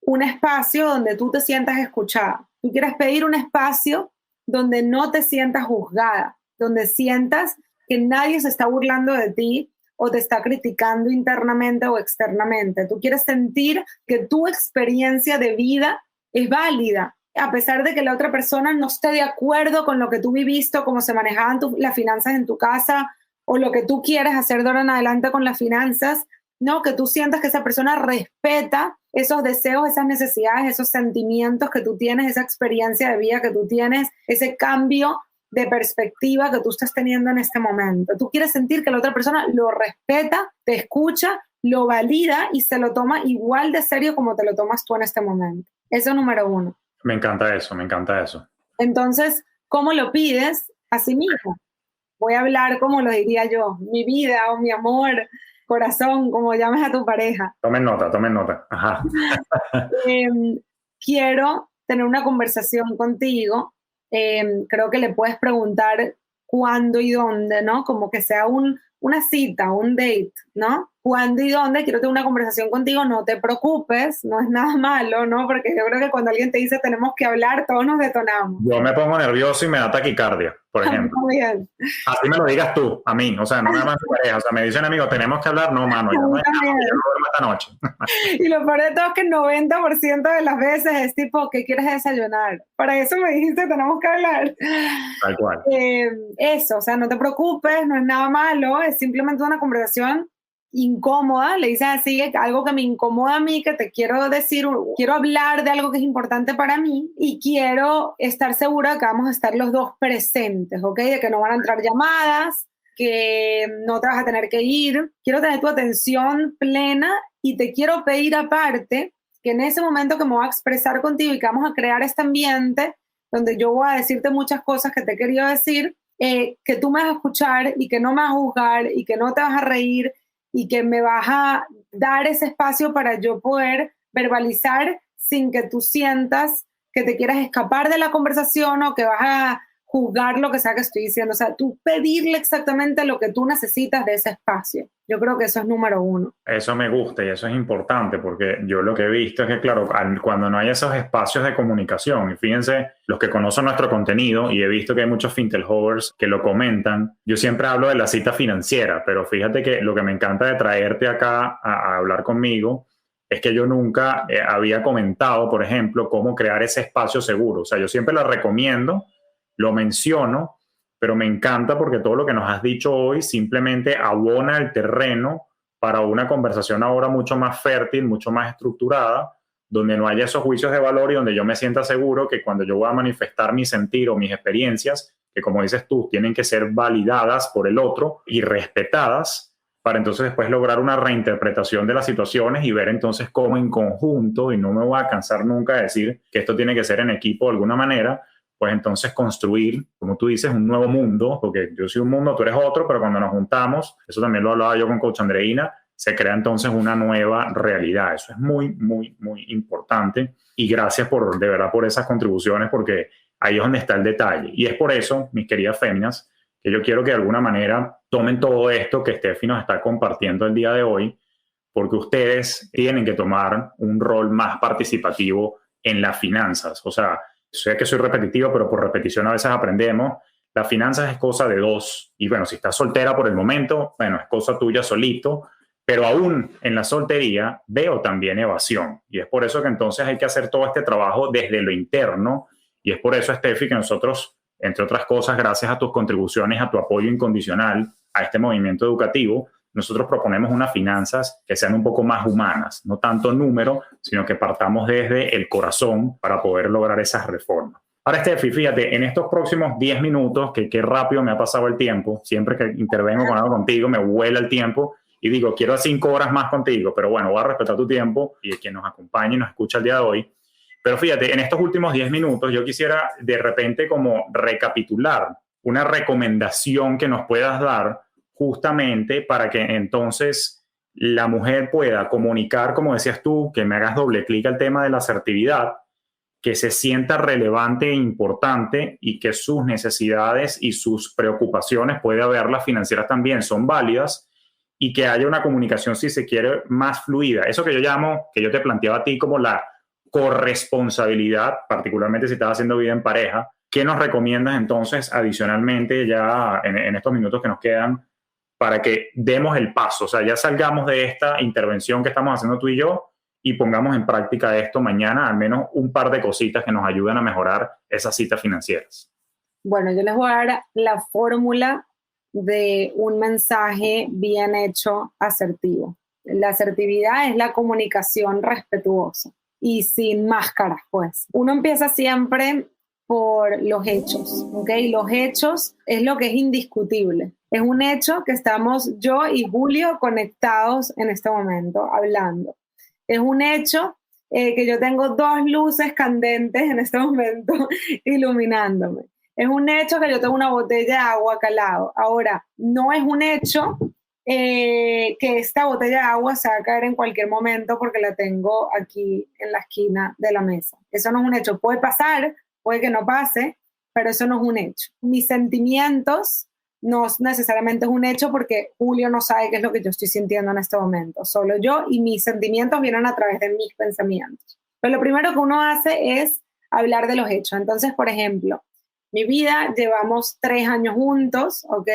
un espacio donde tú te sientas escuchada. Tú quieres pedir un espacio donde no te sientas juzgada, donde sientas que nadie se está burlando de ti o te está criticando internamente o externamente. Tú quieres sentir que tu experiencia de vida es válida, a pesar de que la otra persona no esté de acuerdo con lo que tú viviste, cómo se manejaban las finanzas en tu casa o lo que tú quieres hacer de ahora en adelante con las finanzas, ¿no? Que tú sientas que esa persona respeta esos deseos, esas necesidades, esos sentimientos que tú tienes, esa experiencia de vida que tú tienes, ese cambio de perspectiva que tú estás teniendo en este momento. Tú quieres sentir que la otra persona lo respeta, te escucha, lo valida y se lo toma igual de serio como te lo tomas tú en este momento. Eso es número 1. Me encanta eso, me encanta eso. Entonces, ¿cómo lo pides? Así mismo. Voy a hablar como lo diría yo, mi vida o mi amor, corazón, como llames a tu pareja. Tomen nota. Ajá. Quiero tener una conversación contigo. Creo que le puedes preguntar cuándo y dónde, ¿no? Como que sea una cita, un date, ¿no? ¿Cuándo y dónde? Quiero tener una conversación contigo, no te preocupes, no es nada malo, ¿no? Porque yo creo que cuando alguien te dice tenemos que hablar, todos nos detonamos. Yo me pongo nervioso y me da taquicardia, por ejemplo. Muy bien. Así me lo digas tú, a mí, o sea, no nada más mi pareja, o sea, me dicen amigos, tenemos que hablar, no, mano, yo no duermo esta noche. Y lo peor de todo es que el 90% de las veces es tipo, ¿qué quieres desayunar? Para eso me dijiste, tenemos que hablar. Tal cual. Eso, o sea, no te preocupes, no es nada malo, es simplemente una conversación incómoda, le dices así, algo que me incomoda a mí, que te quiero decir, quiero hablar de algo que es importante para mí y quiero estar segura que vamos a estar los dos presentes, ¿ok? De que no van a entrar llamadas, que no te vas a tener que ir. Quiero tener tu atención plena y te quiero pedir aparte que en ese momento que me voy a expresar contigo y que vamos a crear este ambiente donde yo voy a decirte muchas cosas que te he querido decir, que tú me vas a escuchar y que no me vas a juzgar y que no te vas a reír y que me vas a dar ese espacio para yo poder verbalizar sin que tú sientas que te quieras escapar de la conversación o que vas a juzgar lo que sea que estoy diciendo. O sea, tú pedirle exactamente lo que tú necesitas de ese espacio. Yo creo que eso es número 1. Eso me gusta y eso es importante porque yo lo que he visto es que, claro, cuando no hay esos espacios de comunicación, y fíjense, los que conocen nuestro contenido, y he visto que hay muchos fintelhovers que lo comentan, yo siempre hablo de la cita financiera, pero fíjate que lo que me encanta de traerte acá a hablar conmigo es que yo nunca había comentado, por ejemplo, cómo crear ese espacio seguro. O sea, yo siempre lo recomiendo, lo menciono, pero me encanta porque todo lo que nos has dicho hoy simplemente abona el terreno para una conversación ahora mucho más fértil, mucho más estructurada, donde no haya esos juicios de valor y donde yo me sienta seguro que cuando yo voy a manifestar mi sentir o mis experiencias, que como dices tú, tienen que ser validadas por el otro y respetadas, para entonces después lograr una reinterpretación de las situaciones y ver entonces cómo en conjunto, y no me voy a cansar nunca de decir que esto tiene que ser en equipo de alguna manera, pues entonces construir, como tú dices, un nuevo mundo, porque yo soy un mundo, tú eres otro, pero cuando nos juntamos, eso también lo hablaba yo con Coach Andreina, se crea entonces una nueva realidad. Eso es muy, muy, muy importante y gracias de verdad por esas contribuciones, porque ahí es donde está el detalle. Y es por eso, mis queridas féminas, que yo quiero que de alguna manera tomen todo esto que Steffi nos está compartiendo el día de hoy, porque ustedes tienen que tomar un rol más participativo en las finanzas. O sea, sé que soy repetitivo, pero por repetición a veces aprendemos. Las finanzas es cosa de dos. Y bueno, si estás soltera por el momento, bueno, es cosa tuya solito. Pero aún en la soltería veo también evasión. Y es por eso que entonces hay que hacer todo este trabajo desde lo interno. Y es por eso, Steffi, que nosotros, entre otras cosas, gracias a tus contribuciones, a tu apoyo incondicional a este movimiento educativo, nosotros proponemos unas finanzas que sean un poco más humanas, no tanto número, sino que partamos desde el corazón para poder lograr esas reformas. Ahora, Steffi, fíjate, en estos próximos 10 minutos, que qué rápido me ha pasado el tiempo, siempre que intervengo con algo contigo, me vuela el tiempo y digo, quiero 5 horas más contigo, pero bueno, voy a respetar tu tiempo y quien nos acompañe y nos escucha el día de hoy. Pero fíjate, en estos últimos 10 minutos yo quisiera de repente como recapitular una recomendación que nos puedas dar justamente para que entonces la mujer pueda comunicar, como decías tú, que me hagas doble clic al tema de la asertividad, que se sienta relevante e importante y que sus necesidades y sus preocupaciones, puede haberlas financieras también, son válidas y que haya una comunicación, si se quiere, más fluida. Eso que yo llamo, que yo te planteaba a ti como la corresponsabilidad, particularmente si estás haciendo vida en pareja. ¿Qué nos recomiendas entonces adicionalmente ya en estos minutos que nos quedan para que demos el paso? O sea, ya salgamos de esta intervención que estamos haciendo tú y yo y pongamos en práctica esto mañana, al menos un par de cositas que nos ayuden a mejorar esas citas financieras. Bueno, yo les voy a dar la fórmula de un mensaje bien hecho, asertivo. La asertividad es la comunicación respetuosa y sin máscaras, pues. Uno empieza siempre por los hechos, ¿ok? Los hechos es lo que es indiscutible. Es un hecho que estamos yo y Julio conectados en este momento, hablando. Es un hecho que yo tengo 2 luces candentes en este momento iluminándome. Es un hecho que yo tengo una botella de agua acá al lado. Ahora, no es un hecho que esta botella de agua se va a caer en cualquier momento porque la tengo aquí en la esquina de la mesa. Eso no es un hecho. Puede pasar, puede que no pase, pero eso no es un hecho. Mis sentimientos no necesariamente es un hecho porque Julio no sabe qué es lo que yo estoy sintiendo en este momento. Solo yo, y mis sentimientos vienen a través de mis pensamientos. Pero lo primero que uno hace es hablar de los hechos. Entonces, por ejemplo, mi vida, llevamos 3 años juntos, ¿ok?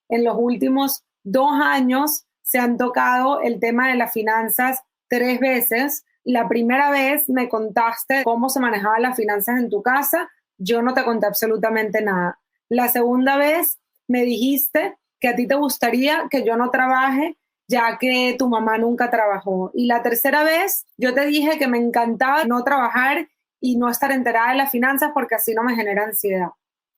En los últimos 2 años se han tocado el tema de las finanzas 3 veces. La primera vez me contaste cómo se manejaban las finanzas en tu casa. Yo no te conté absolutamente nada. La segunda vez me dijiste que a ti te gustaría que yo no trabaje, ya que tu mamá nunca trabajó. Y la tercera vez yo te dije que me encantaba no trabajar y no estar enterada de las finanzas porque así no me genera ansiedad.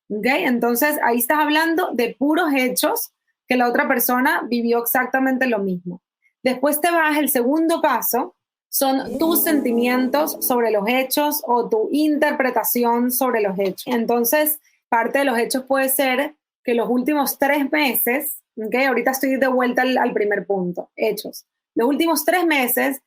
¿Okay? Entonces ahí estás hablando de puros hechos que la otra persona vivió exactamente lo mismo. Después te vas, el segundo paso son tus sentimientos sobre los hechos o tu interpretación sobre los hechos. Entonces, parte de los hechos puede ser que los últimos 3 meses, ¿okay? Ahorita estoy de vuelta al primer punto, hechos. Los últimos 3 meses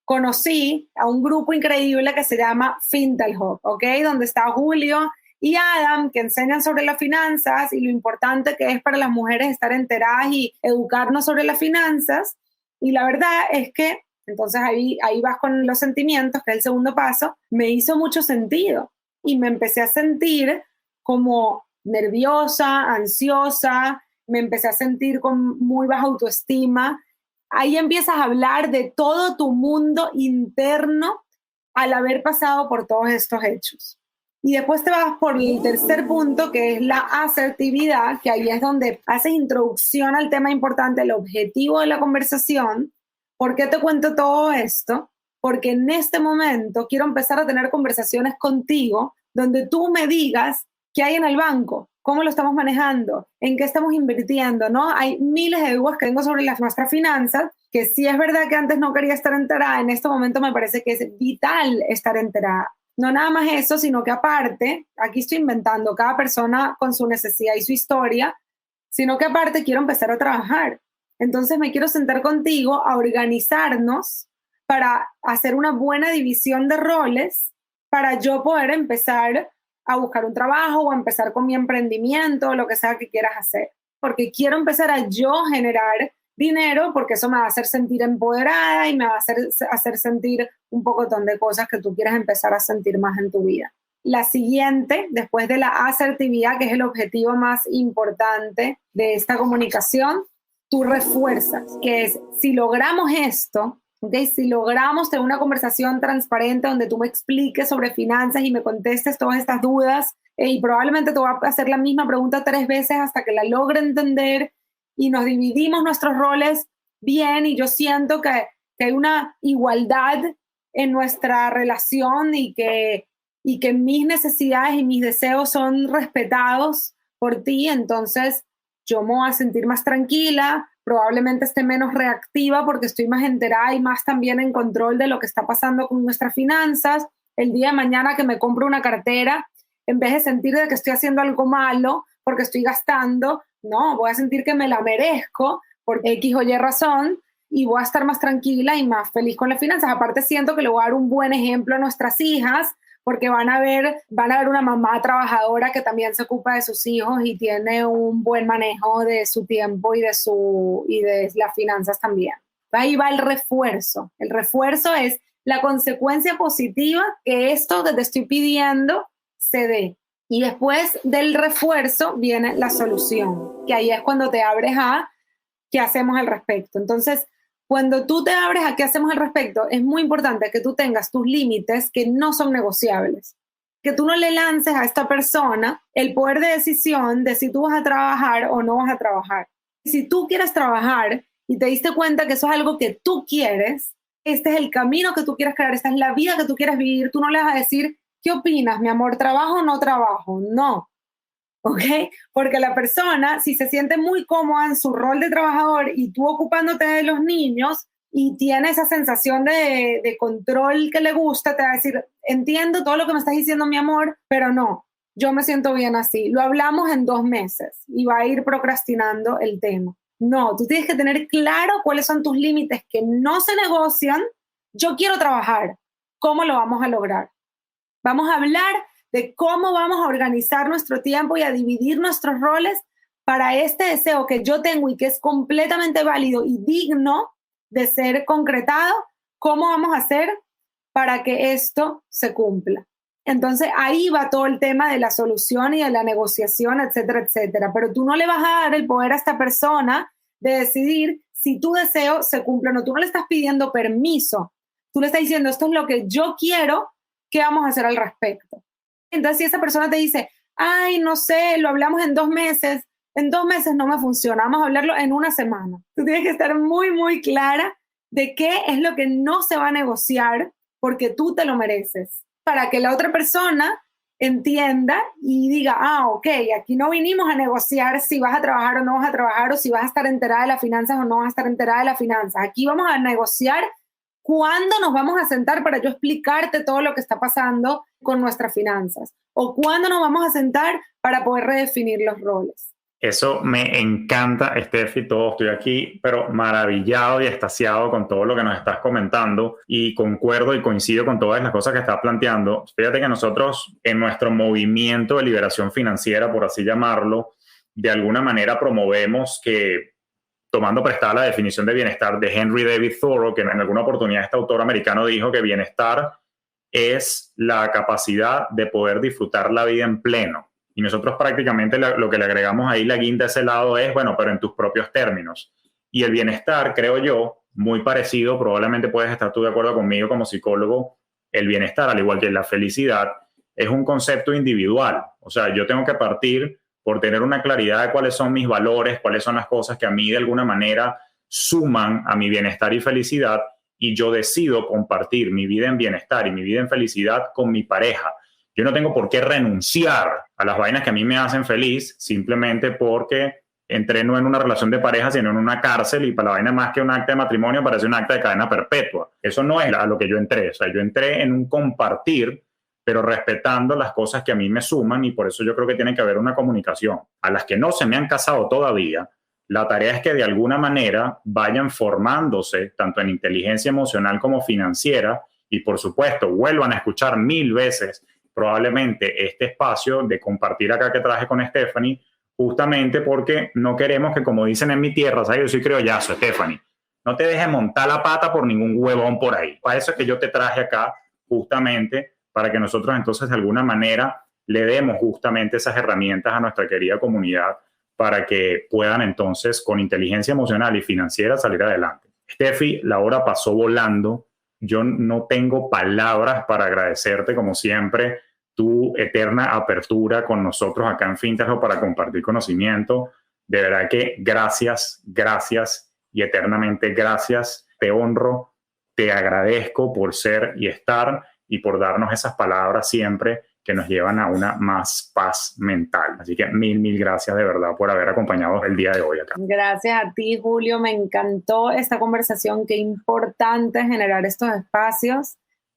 conocí a un grupo increíble que se llama Fintelhub, ¿ok? Donde está Julio y Adam, que enseñan sobre las finanzas y lo importante que es para las mujeres estar enteradas y educarnos sobre las finanzas. Y la verdad es que, entonces ahí vas con los sentimientos, que es el segundo paso, me hizo mucho sentido y me empecé a sentir como nerviosa, ansiosa, me empecé a sentir con muy baja autoestima. Ahí empiezas a hablar de todo tu mundo interno al haber pasado por todos estos hechos. Y después te vas por el tercer punto, que es la asertividad, que ahí es donde haces introducción al tema importante, el objetivo de la conversación. ¿Por qué te cuento todo esto? Porque en este momento quiero empezar a tener conversaciones contigo donde tú me digas qué hay en el banco, cómo lo estamos manejando, en qué estamos invirtiendo, ¿no? Hay miles de dudas que tengo sobre nuestras finanzas, que sí es verdad que antes no quería estar enterada, en este momento me parece que es vital estar enterada. No nada más eso, sino que aparte, aquí estoy inventando cada persona con su necesidad y su historia, sino que aparte quiero empezar a trabajar. Entonces me quiero sentar contigo a organizarnos para hacer una buena división de roles para yo poder empezar a buscar un trabajo o a empezar con mi emprendimiento, lo que sea que quieras hacer. Porque quiero empezar a yo generar dinero, porque eso me va a hacer sentir empoderada y me va a hacer sentir un pocotón de cosas que tú quieras empezar a sentir más en tu vida. La siguiente, después de la asertividad, que es el objetivo más importante de esta comunicación, tú refuerzas, que es, si logramos esto, ¿okay? Si logramos tener una conversación transparente donde tú me expliques sobre finanzas y me contestes todas estas dudas, y probablemente te voy a hacer la misma pregunta 3 veces hasta que la logre entender, y nos dividimos nuestros roles bien, y yo siento que hay una igualdad en nuestra relación y que mis necesidades y mis deseos son respetados por ti, entonces yo me voy a sentir más tranquila, probablemente esté menos reactiva porque estoy más enterada y más también en control de lo que está pasando con nuestras finanzas. El día de mañana que me compro una cartera, en vez de sentir de que estoy haciendo algo malo porque estoy gastando, no, voy a sentir que me la merezco por X o Y razón y voy a estar más tranquila y más feliz con las finanzas. Aparte siento que le voy a dar un buen ejemplo a nuestras hijas porque van a ver una mamá trabajadora que también se ocupa de sus hijos y tiene un buen manejo de su tiempo y de las finanzas también. Ahí va el refuerzo. El refuerzo es la consecuencia positiva que esto que te estoy pidiendo se dé. Y después del refuerzo viene la solución, que ahí es cuando te abres a qué hacemos al respecto. Entonces, cuando tú te abres a qué hacemos al respecto, es muy importante que tú tengas tus límites que no son negociables. Que tú no le lances a esta persona el poder de decisión de si tú vas a trabajar o no vas a trabajar. Si tú quieres trabajar y te diste cuenta que eso es algo que tú quieres, este es el camino que tú quieres crear, esta es la vida que tú quieres vivir, tú no le vas a decir, ¿qué opinas, mi amor? ¿Trabajo o no trabajo? No. ¿Ok? Porque la persona, si se siente muy cómoda en su rol de trabajador y tú ocupándote de los niños y tiene esa sensación de control que le gusta, te va a decir, entiendo todo lo que me estás diciendo, mi amor, pero no, yo me siento bien así. Lo hablamos en 2 meses y va a ir procrastinando el tema. No, tú tienes que tener claro cuáles son tus límites que no se negocian. Yo quiero trabajar. ¿Cómo lo vamos a lograr? Vamos a hablar de cómo vamos a organizar nuestro tiempo y a dividir nuestros roles para este deseo que yo tengo y que es completamente válido y digno de ser concretado. ¿Cómo vamos a hacer para que esto se cumpla? Entonces ahí va todo el tema de la solución y de la negociación, etcétera, etcétera. Pero tú no le vas a dar el poder a esta persona de decidir si tu deseo se cumple o no. Tú no le estás pidiendo permiso. Tú le estás diciendo, esto es lo que yo quiero, ¿qué vamos a hacer al respecto? Entonces, si esa persona te dice, ay, no sé, lo hablamos en 2 meses, en 2 meses no me funciona, vamos a hablarlo en 1 semana. Tú tienes que estar muy, muy clara de qué es lo que no se va a negociar porque tú te lo mereces, para que la otra persona entienda y diga, ok, aquí no vinimos a negociar si vas a trabajar o no vas a trabajar, o si vas a estar enterada de las finanzas o no vas a estar enterada de las finanzas. Aquí vamos a negociar cuándo nos vamos a sentar para yo explicarte todo lo que está pasando con nuestras finanzas, o cuándo nos vamos a sentar para poder redefinir los roles. Eso me encanta, Steffi, todo, estoy aquí, pero maravillado y extasiado con todo lo que nos estás comentando, y concuerdo y coincido con todas las cosas que estás planteando. Fíjate que nosotros, en nuestro movimiento de liberación financiera, por así llamarlo, de alguna manera promovemos que, tomando prestada la definición de bienestar de Henry David Thoreau, que en alguna oportunidad este autor americano dijo que bienestar es la capacidad de poder disfrutar la vida en pleno. Y nosotros prácticamente lo que le agregamos ahí, la guinda a ese lado es, bueno, pero en tus propios términos. Y el bienestar, creo yo, muy parecido, probablemente puedes estar tú de acuerdo conmigo como psicólogo, el bienestar, al igual que la felicidad, es un concepto individual. O sea, yo tengo que partir por tener una claridad de cuáles son mis valores, cuáles son las cosas que a mí de alguna manera suman a mi bienestar y felicidad, y yo decido compartir mi vida en bienestar y mi vida en felicidad con mi pareja. Yo no tengo por qué renunciar a las vainas que a mí me hacen feliz simplemente porque entré no en una relación de pareja, sino en una cárcel, y para la vaina más que un acta de matrimonio parece un acta de cadena perpetua. Eso no es a lo que yo entré. O sea, yo entré en un compartir, pero respetando las cosas que a mí me suman, y por eso yo creo que tiene que haber una comunicación. A las que no se me han casado todavía, la tarea es que de alguna manera vayan formándose, tanto en inteligencia emocional como financiera, y por supuesto vuelvan a escuchar 1000 veces probablemente este espacio de compartir acá que traje con Stephanie, justamente porque no queremos que, como dicen en mi tierra, ¿sabes? Yo soy criollazo, Stephanie, no te dejes montar la pata por ningún huevón por ahí. Para eso es que yo te traje acá, justamente para que nosotros entonces de alguna manera le demos justamente esas herramientas a nuestra querida comunidad para que puedan entonces con inteligencia emocional y financiera salir adelante. Steffi, la hora pasó volando. Yo no tengo palabras para agradecerte, como siempre, tu eterna apertura con nosotros acá en Finterro para compartir conocimiento. De verdad que gracias, gracias y eternamente gracias. Te honro, te agradezco por ser y estar y por darnos esas palabras siempre que nos llevan a una más paz mental. Así que mil gracias de verdad por haber acompañado el día de hoy acá. Gracias a ti, Julio. Me encantó esta conversación. Qué importante generar estos espacios.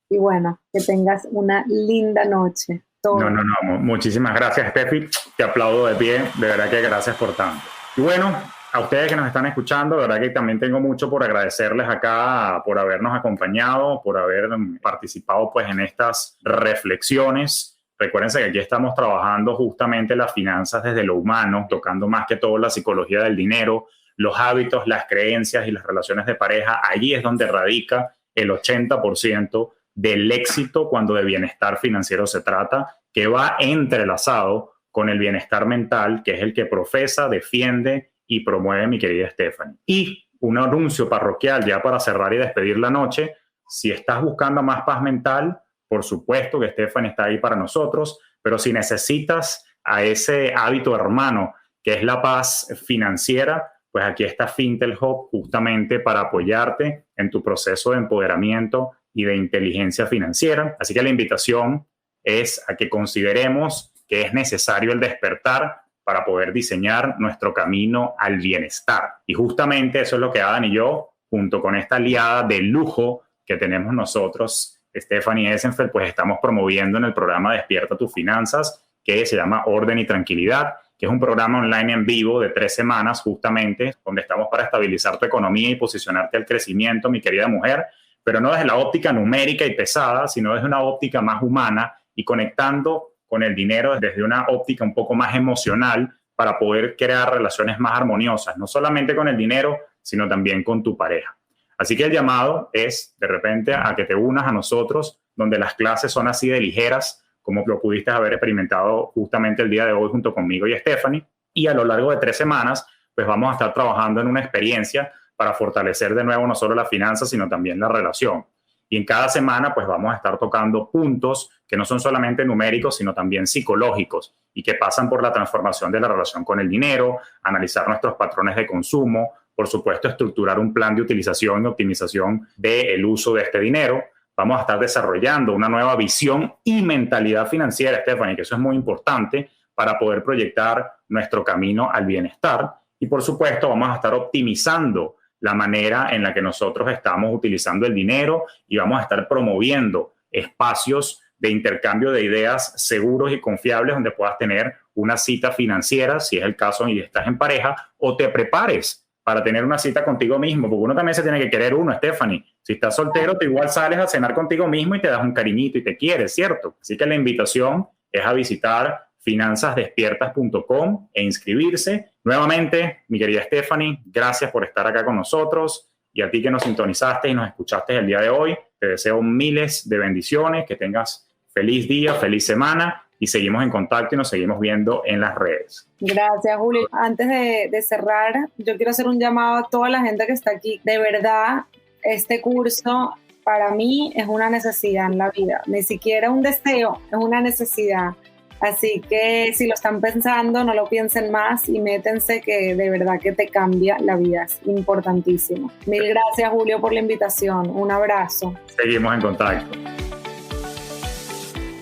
Y bueno, que tengas una linda noche. No. Muchísimas gracias, Steffi. Te aplaudo de pie. De verdad que gracias por tanto. Y bueno, a ustedes que nos están escuchando, de verdad que también tengo mucho por agradecerles acá, por habernos acompañado, por haber participado pues en estas reflexiones. Recuérdense que aquí estamos trabajando justamente las finanzas desde lo humano, tocando más que todo la psicología del dinero, los hábitos, las creencias y las relaciones de pareja. Allí es donde radica el 80% del éxito cuando de bienestar financiero se trata, que va entrelazado con el bienestar mental, que es el que profesa, defiende y promueve mi querida Stephanie. Y un anuncio parroquial ya para cerrar y despedir la noche: si estás buscando más paz mental, por supuesto que Stephanie está ahí para nosotros, pero si necesitas a ese hábito hermano que es la paz financiera, pues aquí está Fintel Hub justamente para apoyarte en tu proceso de empoderamiento y de inteligencia financiera. Así que la invitación es a que consideremos que es necesario el despertar para poder diseñar nuestro camino al bienestar. Y justamente eso es lo que Adam y yo, junto con esta aliada de lujo que tenemos nosotros, Stephanie Essenfeld, pues estamos promoviendo en el programa Despierta tus Finanzas, que se llama Orden y Tranquilidad, que es un programa online en vivo de 3 semanas justamente, donde estamos para estabilizar tu economía y posicionarte al crecimiento, mi querida mujer, pero no desde la óptica numérica y pesada, sino desde una óptica más humana y conectando con el dinero desde una óptica un poco más emocional para poder crear relaciones más armoniosas, no solamente con el dinero, sino también con tu pareja. Así que el llamado es de repente a que te unas a nosotros, donde las clases son así de ligeras, como lo pudiste haber experimentado justamente el día de hoy junto conmigo y Stephanie. Y a lo largo de 3 semanas, pues vamos a estar trabajando en una experiencia para fortalecer de nuevo no solo la finanza, sino también la relación. Y en cada semana, pues vamos a estar tocando puntos que no son solamente numéricos, sino también psicológicos y que pasan por la transformación de la relación con el dinero, analizar nuestros patrones de consumo, por supuesto, estructurar un plan de utilización y optimización del uso de este dinero. Vamos a estar desarrollando una nueva visión y mentalidad financiera, Stephanie, que eso es muy importante para poder proyectar nuestro camino al bienestar. Y por supuesto, vamos a estar optimizando la manera en la que nosotros estamos utilizando el dinero y vamos a estar promoviendo espacios de intercambio de ideas seguros y confiables donde puedas tener una cita financiera, si es el caso y estás en pareja, o te prepares para tener una cita contigo mismo, porque uno también se tiene que querer uno, Stephanie. Si estás soltero, tú igual sales a cenar contigo mismo y te das un cariñito y te quieres, ¿cierto? Así que la invitación es a visitar finanzasdespiertas.com e inscribirse. Nuevamente, mi querida Stephanie, gracias por estar acá con nosotros, y a ti que nos sintonizaste y nos escuchaste el día de hoy, te deseo miles de bendiciones, que tengas feliz día, feliz semana, y seguimos en contacto y nos seguimos viendo en las redes. Gracias, Julio. Antes de cerrar, yo quiero hacer un llamado a toda la gente que está aquí. De verdad, este curso para mí es una necesidad en la vida, ni siquiera un deseo, es una necesidad. Así que si lo están pensando, no lo piensen más y métense, que de verdad que te cambia la vida, es importantísimo. Mil gracias, Julio, por la invitación. Un abrazo. Seguimos en contacto.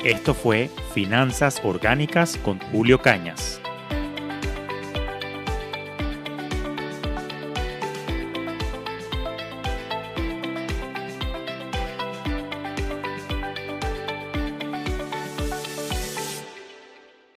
Esto fue Finanzas Orgánicas con Julio Cañas.